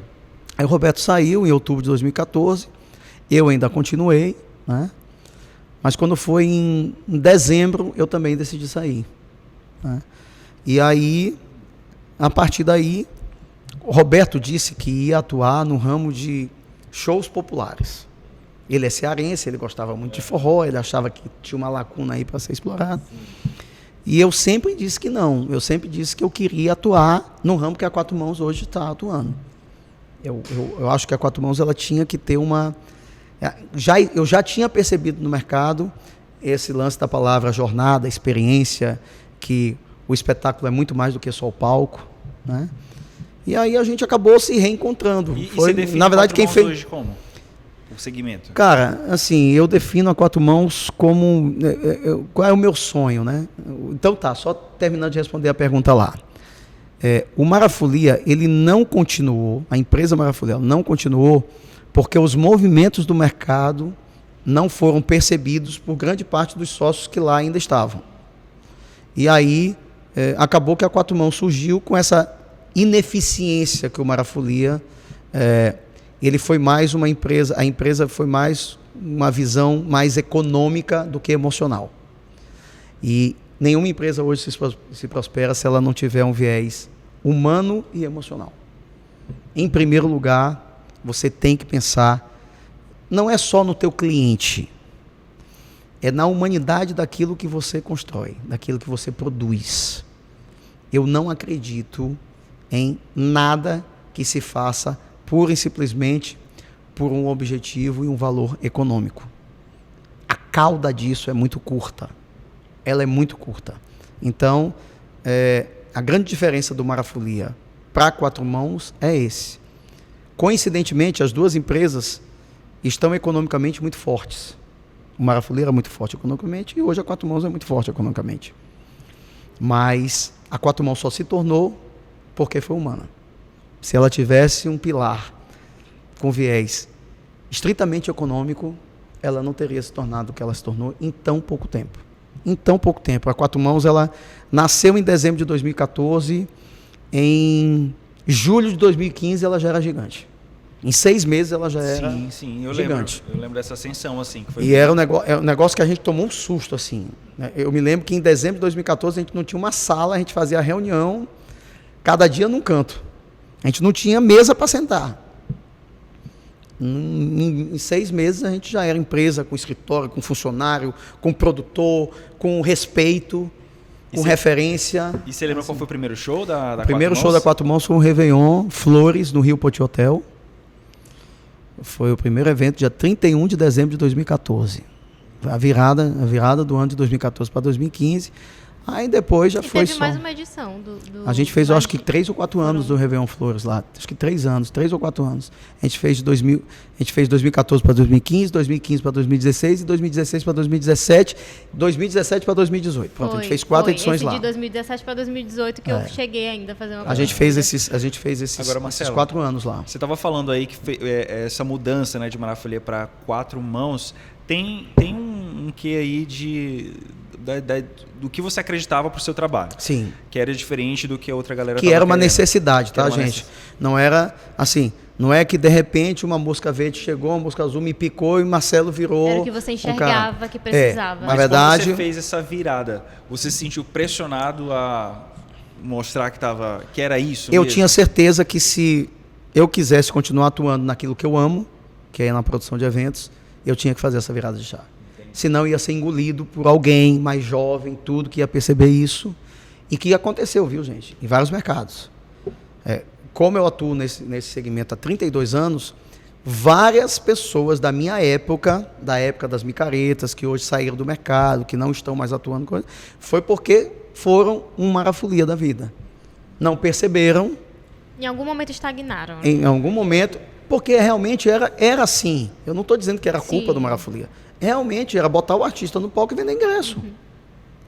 Aí o Roberto saiu em outubro de 2014. Eu ainda continuei, né? Mas quando foi em dezembro, eu também decidi sair. Né? E aí, a partir daí, o Roberto disse que ia atuar no ramo de shows populares. Ele é cearense, ele gostava muito de forró, ele achava que tinha uma lacuna aí para ser explorada. E eu sempre disse que não. Eu sempre disse que eu queria atuar no ramo que a Quatro Mãos hoje está atuando. Eu acho que a Quatro Mãos ela tinha que ter uma... Eu já tinha percebido no mercado esse lance da palavra jornada, experiência, que o espetáculo é muito mais do que só o palco, né? E aí a gente acabou se reencontrando. E você define na verdade quem fez hoje como o segmento? Cara, assim, eu defino a Quatro Mãos como qual é o meu sonho, né? Então tá, só terminando de responder a pergunta lá. O Marafolia, ele não continuou, a empresa Marafolia não continuou porque os movimentos do mercado não foram percebidos por grande parte dos sócios que lá ainda estavam. E aí acabou que a Quatro Mãos surgiu com essa ineficiência que o Marafolia, ele foi mais uma empresa, a empresa foi mais uma visão mais econômica do que emocional. E nenhuma empresa hoje se prospera se ela não tiver um viés humano e emocional. Em primeiro lugar, você tem que pensar, não é só no teu cliente, é na humanidade daquilo que você constrói, daquilo que você produz. Eu não acredito em nada que se faça pura e simplesmente por um objetivo e um valor econômico. A cauda disso é muito curta. Ela é muito curta. Então, a grande diferença do Marafolia para a Quatro Mãos é esse. Coincidentemente, as duas empresas estão economicamente muito fortes. O Marafolia era muito forte economicamente e hoje a Quatro Mãos é muito forte economicamente. Mas a Quatro Mãos só se tornou porque foi humana. Se ela tivesse um pilar com viés estritamente econômico, ela não teria se tornado o que ela se tornou em tão pouco tempo. Em tão pouco tempo. A Quatro Mãos, ela nasceu em dezembro de 2014, em julho de 2015 ela já era gigante. Em 6 meses ela já era gigante. Eu lembro dessa ascensão, assim. Que foi e era um negócio que a gente tomou um susto, assim. Né? Eu me lembro que em dezembro de 2014 a gente não tinha uma sala, a gente fazia reunião cada dia num canto. A gente não tinha mesa para sentar. Em 6 meses a gente já era empresa com escritório, com funcionário, com produtor, com respeito, com referência. E você lembra qual foi o primeiro show da Quatro Mãos? O primeiro show da Quatro Mãos foi um Réveillon, Flores, no Rio Poti Hotel. Foi o primeiro evento, dia 31 de dezembro de 2014. A virada do ano de 2014 para 2015. Aí depois já foi teve só... mais uma edição A gente fez, eu acho que 3 ou 4 anos do Réveillon Flores lá. Acho que 3 anos, 3 ou 4 anos. A gente fez 2014 para 2015, 2015 para 2016 e 2016 para 2017, 2017 para 2018. Pronto, a gente fez 4 edições lá. De 2017 para 2018 que eu cheguei ainda a fazer uma A gente fez esses Agora, Marcelo, 4 anos lá. Você estava falando aí que essa mudança, né, de Marafolia para Quatro Mãos tem um quê aí do que você acreditava para o seu trabalho. Sim. Que era diferente do que a outra galera Que era uma querendo. necessidade, tá, gente? Não era assim, não é que de repente uma mosca verde chegou, uma mosca azul me picou e Marcelo virou. Era o que você enxergava que precisava. Na Mas verdade, quando você fez essa virada, você se sentiu pressionado a mostrar que era isso eu mesmo? tinha certeza que se eu quisesse continuar atuando naquilo que eu amo, que é na produção de eventos, eu tinha que fazer essa virada de chave. Senão ia ser engolido por alguém mais jovem, tudo, que ia perceber isso. E que aconteceu, viu, gente? Em vários mercados. Como eu atuo nesse segmento há 32 anos, várias pessoas da minha época, da época das micaretas, que hoje saíram do mercado, que não estão mais atuando com isso, foi porque foram uma marafolia da vida. Não perceberam. Em algum momento estagnaram. Em algum momento, porque realmente era assim. Eu não estou dizendo que era culpa do Marafolia. Realmente era botar o artista no palco e vender ingresso.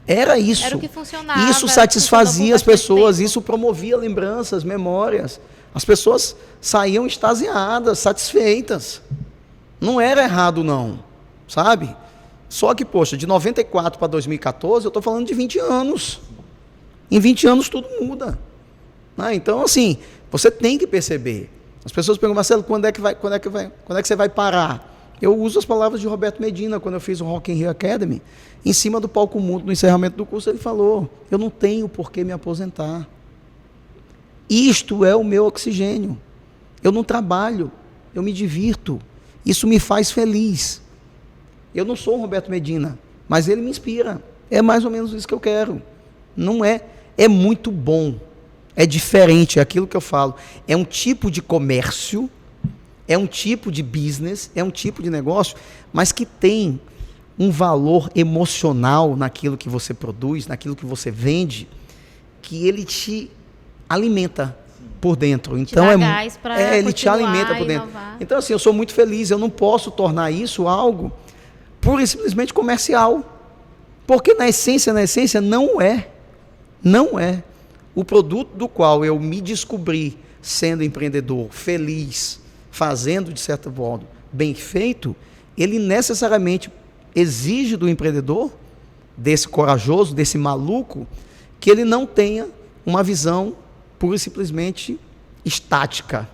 Era isso. Era o que funcionava. Isso satisfazia as pessoas, isso promovia lembranças, memórias. As pessoas saíam extasiadas, satisfeitas. Não era errado, não. Sabe? Só que, poxa, de 94 para 2014, eu estou falando de 20 anos. Em 20 anos tudo muda. Então, assim, você tem que perceber. As pessoas perguntam, Marcelo, quando é que você vai parar? Eu uso as palavras de Roberto Medina, quando eu fiz o Rock in Rio Academy. Em cima do palco mundo, no encerramento do curso, ele falou, eu não tenho por que me aposentar. Isto é o meu oxigênio. Eu não trabalho, eu me divirto. Isso me faz feliz. Eu não sou o Roberto Medina, mas ele me inspira. É mais ou menos isso que eu quero. Não é? É muito bom. É diferente, é aquilo que eu falo. É um tipo de comércio, é um tipo de business, é um tipo de negócio, mas que tem um valor emocional naquilo que você produz, naquilo que você vende, que ele te alimenta por dentro. Então ele te alimenta por dentro. Então assim, eu sou muito feliz, eu não posso tornar isso algo pura e simplesmente comercial. Porque na essência não é. Não é. O produto do qual eu me descobri sendo empreendedor, feliz, fazendo de certo modo bem feito, ele necessariamente exige do empreendedor, desse corajoso, desse maluco, que ele não tenha uma visão pura e simplesmente estática,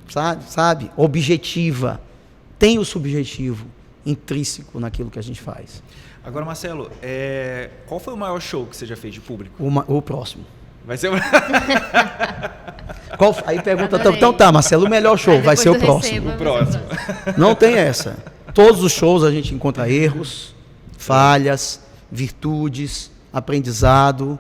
sabe? Objetiva. Tem o subjetivo intrínseco naquilo que a gente faz. Agora, Marcelo, qual foi o maior show que você já fez de público? O próximo. Vai ser Aí pergunta, então tá, Marcelo, o melhor show vai ser o próximo. O próximo. Não tem essa. Todos os shows a gente encontra erros, falhas, virtudes, aprendizado,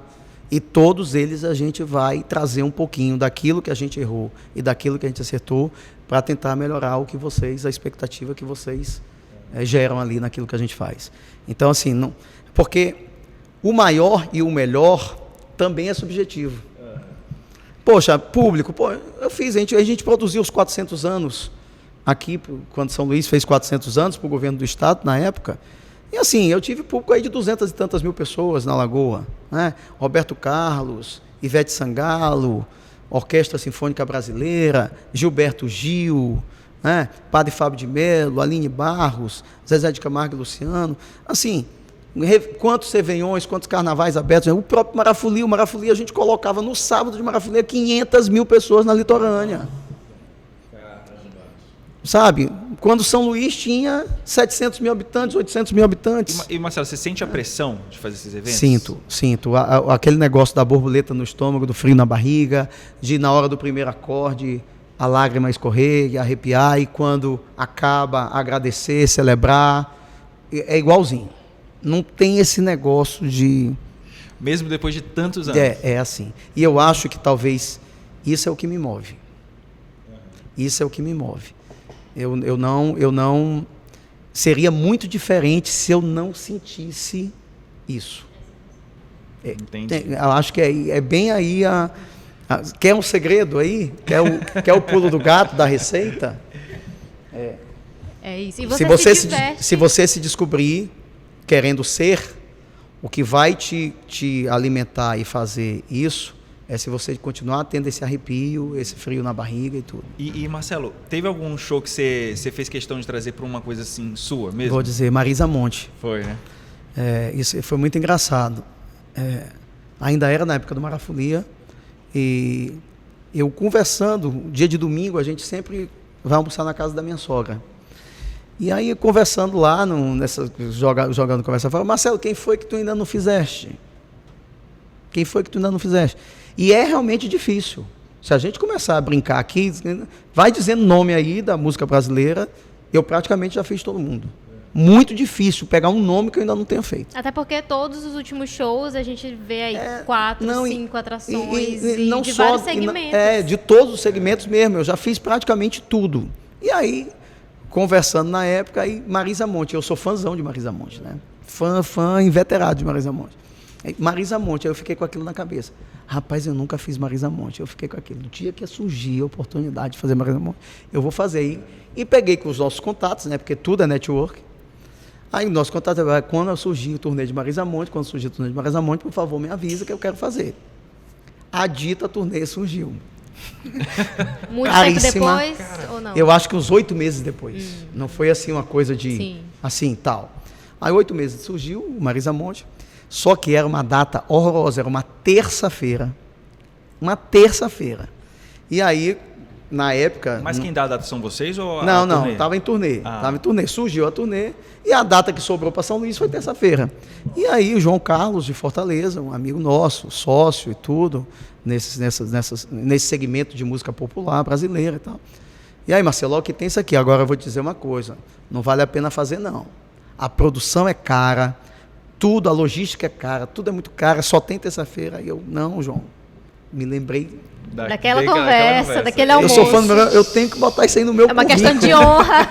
e todos eles a gente vai trazer um pouquinho daquilo que a gente errou e daquilo que a gente acertou para tentar melhorar o que vocês, a expectativa que vocês geram ali naquilo que a gente faz. Então, assim, não, porque o maior e o melhor também é subjetivo. Poxa, público, eu fiz, a gente produziu os 400 anos aqui, quando São Luís fez 400 anos para o governo do estado, na época. E assim, eu tive público aí de 200 e tantas mil pessoas na Lagoa, né? Roberto Carlos, Ivete Sangalo, Orquestra Sinfônica Brasileira, Gilberto Gil, né? Padre Fábio de Melo, Aline Barros, Zezé de Camargo e Luciano. Assim, quantos Réveillões, quantos carnavais abertos. O próprio Marafolia, o Marafolia a gente colocava no sábado de Marafolia 500 mil pessoas na litorânea. Sabe? Quando São Luís tinha 700 mil habitantes, 800 mil habitantes. E Marcelo, você sente a pressão de fazer esses eventos? Sinto. Aquele negócio da borboleta no estômago, do frio na barriga, de na hora do primeiro acorde, a lágrima escorrer e arrepiar, e quando acaba, agradecer, celebrar. É igualzinho. Não tem esse negócio de... Mesmo depois de tantos anos. É assim. E eu acho que talvez isso é o que me move. Isso é o que me move. Eu não... Seria muito diferente se eu não sentisse isso. Entendi. Eu acho que é bem aí quer um segredo aí? Quer o pulo do gato da receita? É isso. E você se você se descobrir querendo ser, o que vai te alimentar e fazer isso é se você continuar tendo esse arrepio, esse frio na barriga e tudo. E Marcelo, teve algum show que você fez questão de trazer para uma coisa assim sua mesmo? Vou dizer, Marisa Monte. Foi, né? Isso foi muito engraçado. Ainda era na época do Marafolia, e eu conversando, dia de domingo, a gente sempre vai almoçar na casa da minha sogra. E aí, conversando lá, jogando conversa, eu falo, Marcelo, quem foi que tu ainda não fizeste? Quem foi que tu ainda não fizeste? E é realmente difícil. Se a gente começar a brincar aqui, vai dizendo nome aí da música brasileira, eu praticamente já fiz todo mundo. Muito difícil pegar um nome que eu ainda não tenha feito. Até porque todos os últimos shows a gente vê aí 4, 5 atrações não de só, vários segmentos. De todos os segmentos mesmo. Eu já fiz praticamente tudo. E aí, conversando na época, aí Marisa Monte. Eu sou fãzão de Marisa Monte, né? Fã inveterado de Marisa Monte. Marisa Monte, aí eu fiquei com aquilo na cabeça. Rapaz, eu nunca fiz Marisa Monte. Eu fiquei com aquilo. No dia que surgir a oportunidade de fazer Marisa Monte, eu vou fazer aí. E peguei com os nossos contatos, né? Porque tudo é network. Aí o nosso contato é, quando surgir o turnê de Marisa Monte, por favor, me avisa que eu quero fazer. A dita turnê surgiu. Muito tempo depois, ou não? Eu acho que uns 8 meses depois. Não foi assim uma coisa de... Assim, tal. Aí 8 meses surgiu o Marisa Monte. Só que era uma data horrorosa, era uma terça-feira. E aí, na época... Mas quem dá a data são vocês ou a Não, turnê? estava em turnê. Estava em turnê. Surgiu a turnê e a data que sobrou para São Luís foi terça-feira. E aí o João Carlos de Fortaleza, um amigo nosso, sócio e tudo, nesse segmento de música popular brasileira e tal. E aí, Marcelo, que tem isso aqui. Agora eu vou te dizer uma coisa. Não vale a pena fazer, não. A produção é cara, tudo, a logística é cara, tudo é muito caro, só tem terça-feira. Aí eu, não, João, me lembrei daquela conversa, daquele almoço. Eu sou fã, eu tenho que botar isso aí no meu currículo. É uma questão de honra.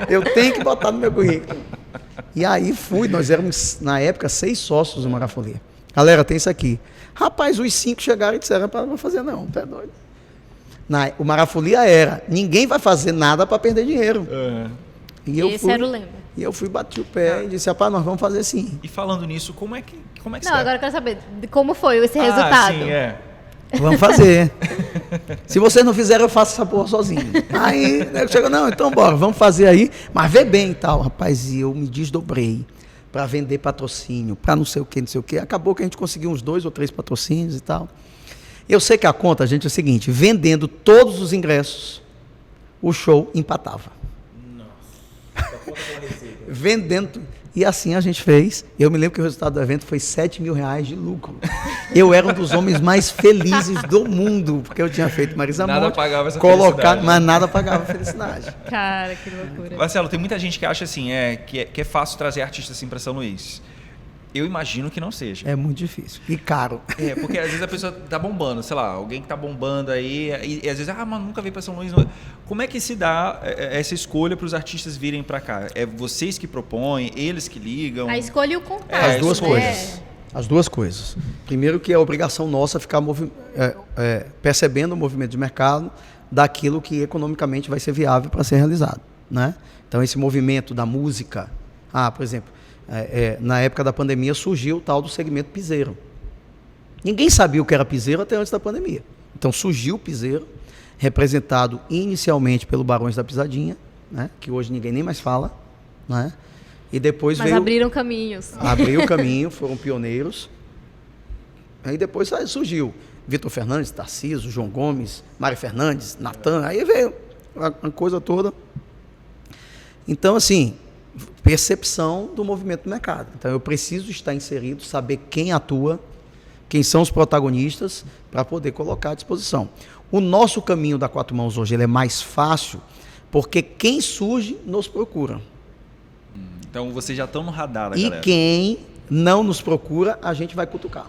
Eu tenho que botar no meu currículo. E aí nós éramos, na época, 6 sócios do Marafolia. Galera, tem isso aqui. Rapaz, os 5 chegaram e disseram, não vou fazer não, tá doido. O Marafolia era, ninguém vai fazer nada para perder dinheiro. E esse era o lema. E eu bati o pé e disse, rapaz, nós vamos fazer sim. E falando nisso, como é que não, agora eu quero saber como foi esse resultado. Sim, Vamos fazer. Se vocês não fizerem, eu faço essa porra sozinho. Aí, chegou, não, então bora, vamos fazer aí, mas vê bem e tal. Rapaz, e eu me desdobrei para vender patrocínio, para não sei o que. Acabou que a gente conseguiu uns 2 ou 3 patrocínios e tal. Eu sei que a conta, gente, é o seguinte, vendendo todos os ingressos, o show empatava. Vendendo. E assim a gente fez. Eu me lembro que o resultado do evento foi R$7 mil de lucro. Eu era um dos homens mais felizes do mundo, porque eu tinha feito Marisa Monte. Nada pagava essa felicidade. Mas nada pagava a felicidade. Cara, que loucura. Marcelo, tem muita gente que acha assim, que é fácil trazer artista assim para São Luís. Eu imagino que não seja. É muito difícil. E caro. Porque às vezes a pessoa tá bombando, sei lá, alguém que tá bombando aí, e às vezes, mas nunca veio para São Luís. Como é que se dá essa escolha para os artistas virem para cá? É vocês que propõem, eles que ligam? A escolha e o contato. As duas coisas. As duas coisas. Primeiro que é obrigação nossa ficar percebendo o movimento de mercado daquilo que economicamente vai ser viável para ser realizado, né? Então esse movimento da música, por exemplo, na época da pandemia surgiu o tal do segmento piseiro. Ninguém sabia o que era piseiro até antes da pandemia. Então surgiu o piseiro, representado inicialmente pelo Barões da Pisadinha, né? Que hoje ninguém nem mais fala, né? E depois Mas abriram caminhos. Abriu o caminho, foram pioneiros. Aí depois surgiu Vitor Fernandes, Tarcísio, João Gomes, Mário Fernandes, Natan, aí veio a coisa toda. Então, assim, percepção do movimento do mercado. Então, eu preciso estar inserido, saber quem atua, quem são os protagonistas, para poder colocar à disposição. O nosso caminho da Quatro Mãos hoje ele é mais fácil, porque quem surge nos procura. Então, vocês já estão no radar da galera. E quem não nos procura, a gente vai cutucar.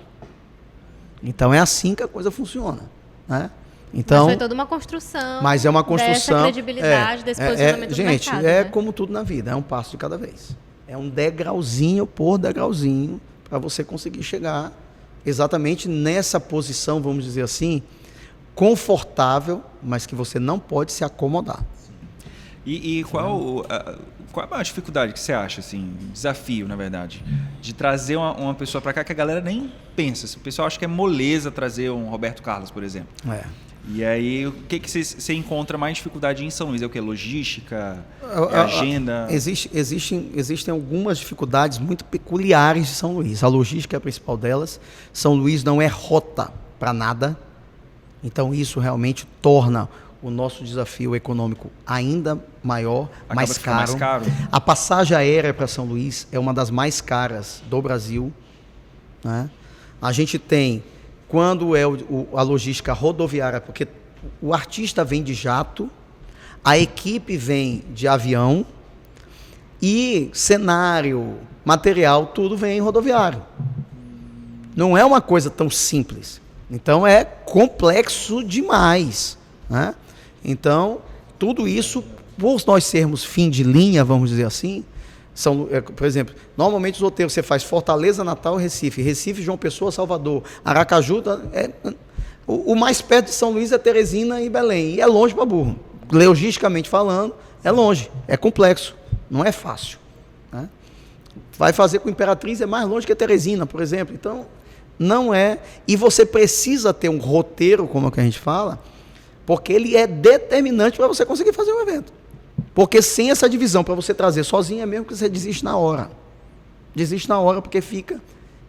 Então, é assim que a coisa funciona, né? Então, mas foi toda uma construção. Mas é uma construção. Dessa credibilidade, desse posicionamento do gente, mercado. Gente, né? como tudo na vida, é um passo de cada vez. É um degrauzinho por degrauzinho para você conseguir chegar exatamente nessa posição, vamos dizer assim, confortável, mas que você não pode se acomodar. E qual a maior dificuldade que você acha, assim, desafio, na verdade, de trazer uma pessoa para cá que a galera nem pensa? Assim, o pessoal acha que é moleza trazer um Roberto Carlos, por exemplo. E aí, o que você encontra mais dificuldade em São Luís? É o que? Logística? Agenda? Existem algumas dificuldades muito peculiares de São Luís. A logística é a principal delas. São Luís não é rota para nada. Então, isso realmente torna o nosso desafio econômico ainda maior, mais caro. A passagem aérea para São Luís é uma das mais caras do Brasil, né? A gente tem, quando é a logística rodoviária, porque o artista vem de jato, a equipe vem de avião e cenário, material, tudo vem em rodoviário. Não é uma coisa tão simples. Então é complexo demais, né? Então, tudo isso, por nós sermos fim de linha, vamos dizer assim, por exemplo, normalmente os roteiros você faz Fortaleza, Natal e Recife. Recife, João Pessoa, Salvador. Aracaju, o mais perto de São Luís é Teresina e Belém. E é longe para burro. Logisticamente falando, é longe, é complexo, não é fácil, né? Vai fazer com Imperatriz, é mais longe que Teresina, por exemplo. Então, não é. E você precisa ter um roteiro, como é que a gente fala, porque ele é determinante para você conseguir fazer um evento. Porque sem essa divisão, para você trazer sozinho, é mesmo que você desiste na hora. Desiste na hora porque fica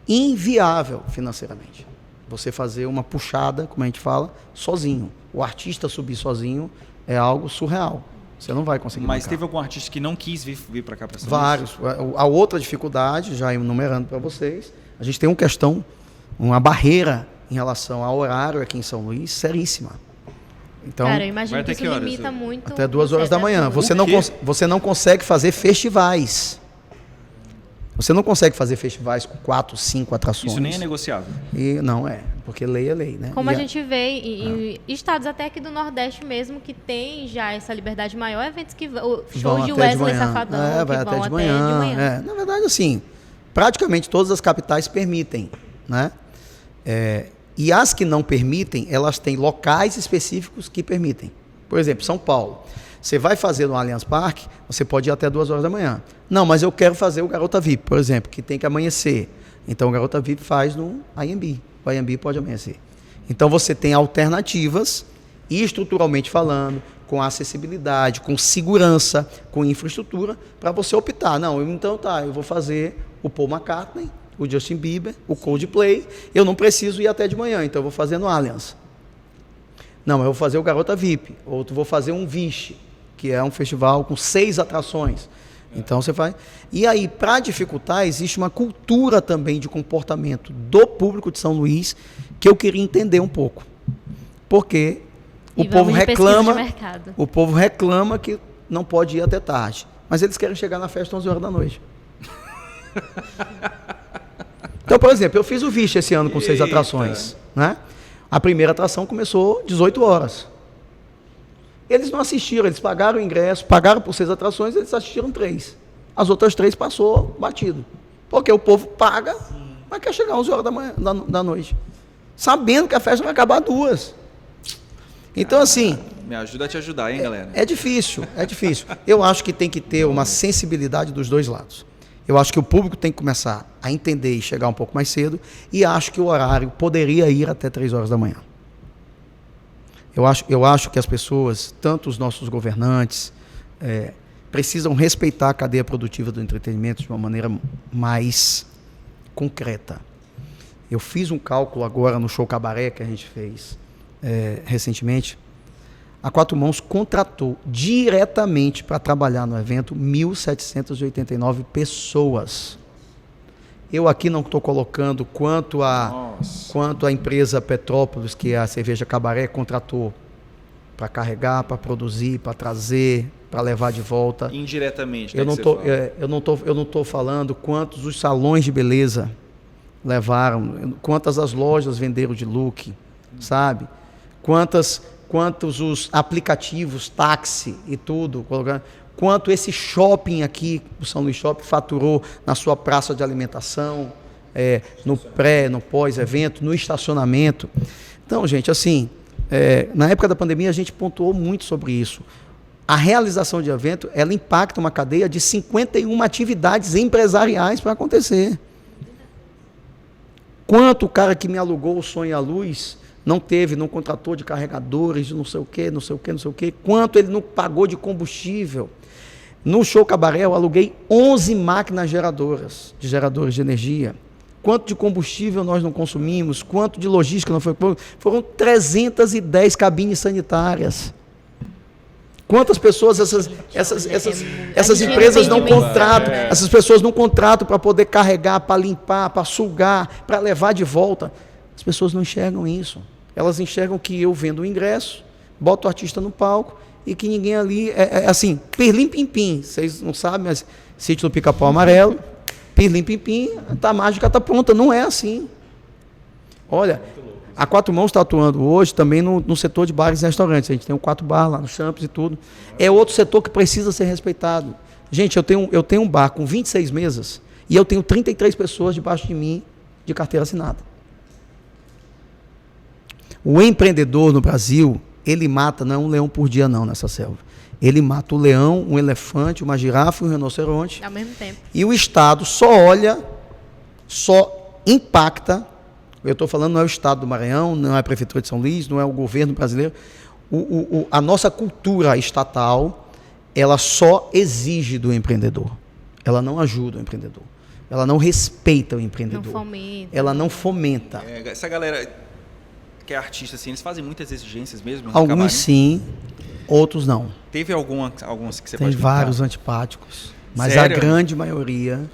inviável financeiramente. Você fazer uma puxada, como a gente fala, sozinho. O artista subir sozinho é algo surreal. Você não vai conseguir. Mas teve algum artista que não quis vir para cá? Vários. A outra dificuldade, já enumerando para vocês, a gente tem uma barreira em relação ao horário aqui em São Luís, seríssima. Então, cara, eu imagino que isso limita muito. Até 2 horas da manhã. Você não consegue fazer festivais. Você não consegue fazer festivais com 4, 5 atrações. Isso nem é negociável. Não é, porque lei é lei, né? Como a gente vê em estados até aqui do Nordeste mesmo, que tem já essa liberdade maior, eventos que shows de Wesley Safadão, vai até de manhã. Na verdade, assim, praticamente todas as capitais permitem, né? E as que não permitem, elas têm locais específicos que permitem. Por exemplo, São Paulo. Você vai fazer no Allianz Parque, você pode ir até 2 horas da manhã. Não, mas eu quero fazer o Garota VIP, por exemplo, que tem que amanhecer. Então, o Garota VIP faz no IMB. O IMB pode amanhecer. Então, você tem alternativas, e estruturalmente falando, com acessibilidade, com segurança, com infraestrutura, para você optar. Não, então eu vou fazer o Paul McCartney, o Justin Bieber, o Coldplay, eu não preciso ir até de manhã, então eu vou fazer no Allianz. Não, eu vou fazer o Garota VIP, ou vou fazer um Vixe, que é um festival com 6 atrações. Então você faz. E aí, para dificultar, existe uma cultura também de comportamento do público de São Luís que eu queria entender um pouco. Porque o povo reclama que não pode ir até tarde, mas eles querem chegar na festa 11 horas da noite. Então, por exemplo, eu fiz o Vixe esse ano com 6 atrações, né? A primeira atração começou 18 horas. Eles não assistiram, eles pagaram o ingresso, pagaram por 6 atrações, eles assistiram 3. As outras 3 passou batido. Porque o povo paga, mas quer chegar às 11 horas da noite, sabendo que a festa vai acabar às 2. Então, assim... Me ajuda a te ajudar, hein, galera? É difícil. Eu acho que tem que ter uma sensibilidade dos dois lados. Eu acho que o público tem que começar a entender e chegar um pouco mais cedo, e acho que o horário poderia ir até 3 horas da manhã. Eu acho que as pessoas, tanto os nossos governantes, precisam respeitar a cadeia produtiva do entretenimento de uma maneira mais concreta. Eu fiz um cálculo agora no show Cabaré que a gente fez recentemente. A Quatro Mãos contratou diretamente para trabalhar no evento 1.789 pessoas. Eu aqui não estou colocando quanto a empresa Petrópolis, que é a cerveja Cabaré, contratou para carregar, para produzir, para trazer, para levar de volta. Indiretamente, eu não estou falando quantos os salões de beleza levaram, quantas as lojas venderam de look, sabe? Quantos os aplicativos, táxi e tudo, quanto esse shopping aqui, o São Luís Shopping, faturou na sua praça de alimentação, no pré, no pós-evento, no estacionamento. Então, gente, assim, na época da pandemia a gente pontuou muito sobre isso. A realização de evento, ela impacta uma cadeia de 51 atividades empresariais para acontecer. Quanto o cara que me alugou o som e a luz não contratou de carregadores, de não sei o quê, quanto ele não pagou de combustível. No show Cabaré eu aluguei 11 máquinas geradores de energia. Quanto de combustível nós não consumimos, quanto de logística não foi? Foram 310 cabines sanitárias. Quantas pessoas essas empresas não contratam, essas pessoas não contratam para poder carregar, para limpar, para sugar, para levar de volta. As pessoas não enxergam isso. Elas enxergam que eu vendo o ingresso, boto o artista no palco e que ninguém ali... assim, pirlim-pim-pim. Vocês não sabem, mas sítio do Pica-Pau Amarelo, pirlim-pim-pim, a mágica está pronta. Não é assim. Olha, a Quatro Mãos está atuando hoje também no setor de bares e restaurantes. A gente tem um 4 bar lá no Champs e tudo. É outro setor que precisa ser respeitado. Gente, eu tenho um bar com 26 mesas e eu tenho 33 pessoas debaixo de mim de carteira assinada. O empreendedor no Brasil, ele mata, não é um leão por dia não nessa selva. Ele mata o leão, um elefante, uma girafa e um rinoceronte. Ao mesmo tempo. E o Estado só olha, só impacta. Eu estou falando, não é o Estado do Maranhão, não é a Prefeitura de São Luís, não é o governo brasileiro. A nossa cultura estatal, ela só exige do empreendedor. Ela não ajuda o empreendedor. Ela não respeita o empreendedor. Não fomenta. Ela não fomenta. Essa galera que é artista, assim, eles fazem muitas exigências mesmo? Alguns sim, outros não. Teve alguns que você Tem pode vários antipáticos, mas Sério? A grande maioria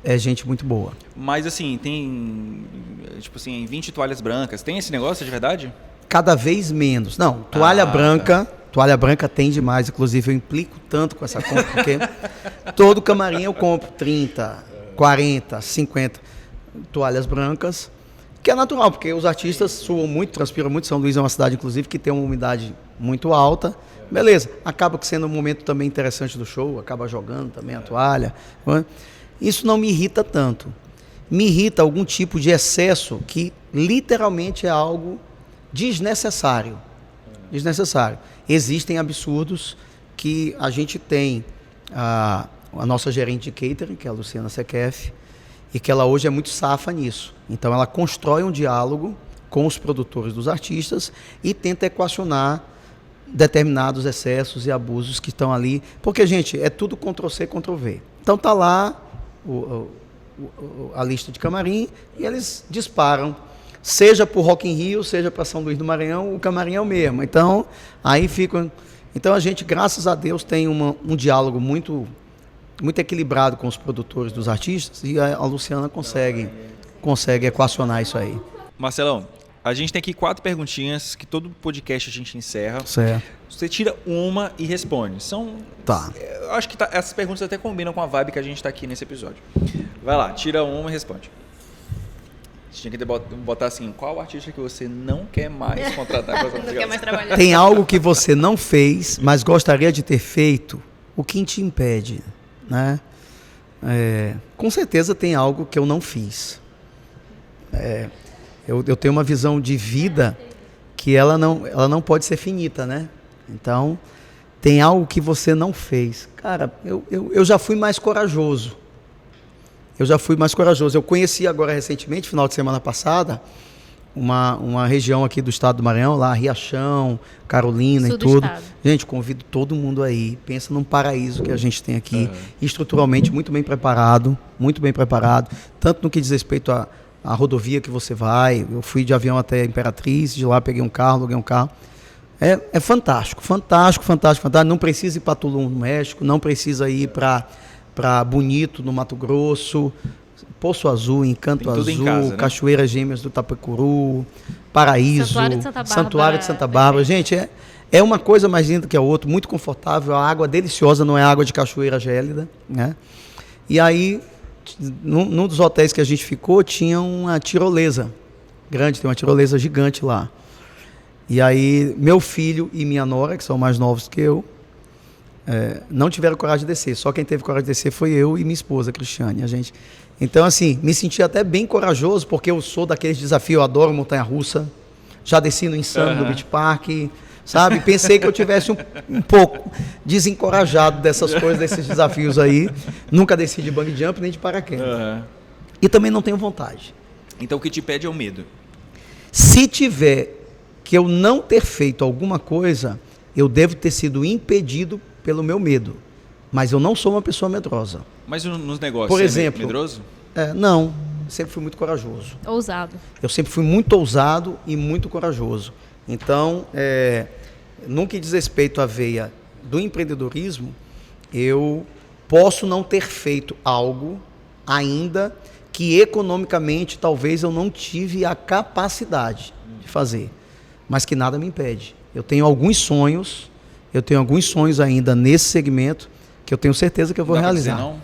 é gente muito boa. Mas assim, tem, tipo assim, 20 toalhas brancas. Tem esse negócio de verdade? Cada vez menos. Não, toalha branca tem demais. Inclusive, eu implico tanto com essa compra, porque todo camarim eu compro 30, 40, 50 toalhas brancas, que é natural, porque os artistas suam muito, transpiram muito. São Luís é uma cidade, inclusive, que tem uma umidade muito alta. Beleza, acaba sendo um momento também interessante do show, acaba jogando também a toalha. Isso não me irrita tanto. Me irrita algum tipo de excesso que literalmente é algo desnecessário. Desnecessário. Existem absurdos que a gente tem a nossa gerente de catering, que é a Luciana Sequef, e que ela hoje é muito safa nisso. Então ela constrói um diálogo com os produtores dos artistas e tenta equacionar determinados excessos e abusos que estão ali. Porque, gente, é tudo Ctrl-C, Ctrl-V. Então tá lá a lista de camarim e eles disparam. Seja para o Rock in Rio, seja para São Luís do Maranhão, o camarim é o mesmo. Então, aí ficam... Então a gente, graças a Deus, tem um diálogo muito equilibrado com os produtores dos artistas e a Luciana consegue equacionar isso aí. Marcelão, a gente tem aqui 4 perguntinhas que todo podcast a gente encerra. Certo. Você tira uma e responde. Tá. Eu acho que essas perguntas até combinam com a vibe que a gente está aqui nesse episódio. Vai lá, tira uma e responde. Você tinha que botar assim, qual artista que você não quer mais contratar? Não quer mais trabalhar. Tem algo que você não fez, mas gostaria de ter feito, o que te impede, né? Com certeza tem algo que eu não fiz. Eu tenho uma visão de vida que ela não pode ser finita, né? Então, tem algo que você não fez. Cara, eu já fui mais corajoso. Eu conheci agora recentemente, final de semana passada, uma região aqui do estado do Maranhão, lá Riachão, Carolina Sul e do tudo. estado. Gente, convido todo mundo aí. Pensa num paraíso que a gente tem aqui, estruturalmente muito bem preparado, tanto no que diz respeito à rodovia que você vai. Eu fui de avião até Imperatriz, de lá peguei um carro, aluguei um carro. É fantástico. Não precisa ir para Tulum, no México, não precisa ir para Bonito, no Mato Grosso, Poço Azul, Encanto Azul, em casa, né? Cachoeiras Gêmeas do Tapecuru, Paraíso, Santuário de Santa Bárbara. Gente, é uma coisa mais linda que a outra, muito confortável, a água deliciosa, não é água de cachoeira gélida, né? E aí, num dos hotéis que a gente ficou, tinha uma tirolesa grande, tem uma tirolesa gigante lá. E aí, meu filho e minha nora, que são mais novos que eu, não tiveram coragem de descer. Só quem teve coragem de descer foi eu e minha esposa, Cristiane. Então, assim, me senti até bem corajoso, porque eu sou daqueles desafios, eu adoro montanha-russa. Já desci no Insano, no Beach Park, sabe? Pensei que eu tivesse um pouco desencorajado dessas coisas, desses desafios aí. Nunca desci de bungee jump nem de paraquedas. E também não tenho vontade. Então o que te pede é o medo. Se tiver que eu não ter feito alguma coisa, eu devo ter sido impedido pelo meu medo. Mas eu não sou uma pessoa medrosa. Mas nos negócios, Por você exemplo, é medroso? Não, sempre fui muito corajoso. Ousado. Eu sempre fui muito ousado e muito corajoso. Então, no que diz respeito à veia do empreendedorismo, eu posso não ter feito algo ainda que economicamente talvez eu não tive a capacidade de fazer, mas que nada me impede. Eu tenho alguns sonhos ainda nesse segmento que eu tenho certeza que eu vou realizar. Não?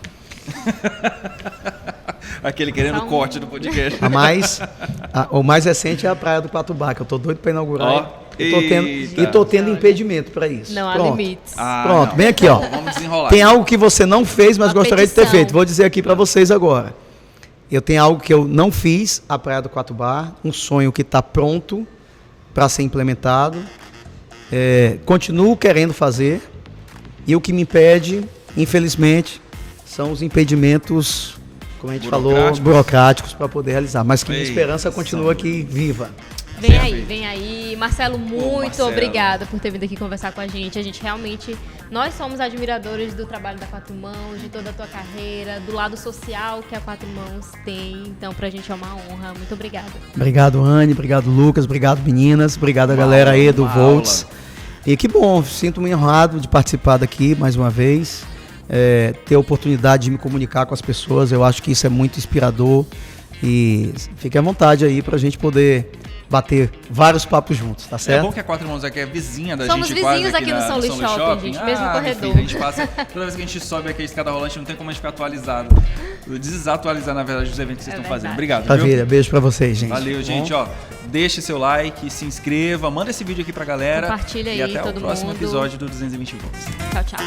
Aquele querendo corte do podcast. O mais recente é a Praia do Patubá, que eu estou doido para inaugurar. E estou tendo impedimento para isso. Não há limites. Pronto, bem aqui, ó. Vamos desenrolar. Tem algo que você não fez, mas gostaria de ter petição. feito. Vou dizer aqui para vocês agora. Eu tenho algo que eu não fiz, a Praia do Quatubá, um sonho que está pronto para ser implementado. Continuo querendo fazer. E o que me impede, infelizmente, são os impedimentos, como a gente falou, burocráticos para poder realizar. Mas que minha esperança continua aqui viva. Vem aí. Marcelo, muito obrigada por ter vindo aqui conversar com a gente. Nós somos admiradores do trabalho da Quatro Mãos, de toda a tua carreira, do lado social que a Quatro Mãos tem. Então, pra gente é uma honra. Muito obrigada. Obrigado, Anne. Obrigado, Lucas. Obrigado, meninas. Obrigado a galera aí do Volts. E que bom, sinto-me honrado de participar daqui mais uma vez. Ter a oportunidade de me comunicar com as pessoas, eu acho que isso é muito inspirador. E fique à vontade aí pra gente poder bater vários papos juntos, tá certo? É bom que a Quatro Mãos aqui é vizinha da Somos gente, vizinhos quase aqui no São Luís Shopping, gente, mesmo corredor. Filho, a gente passa, toda vez que a gente sobe aqui a escada rolante, não tem como a gente ficar atualizado. Desatualizar, na verdade, os eventos que vocês estão fazendo. Obrigado, Maravilha, beijo pra vocês, gente. Valeu, gente, deixa seu like, se inscreva, manda esse vídeo aqui pra galera. Compartilha aí, e até todo o próximo mundo. episódio do 220 Volts. Tchau, tchau.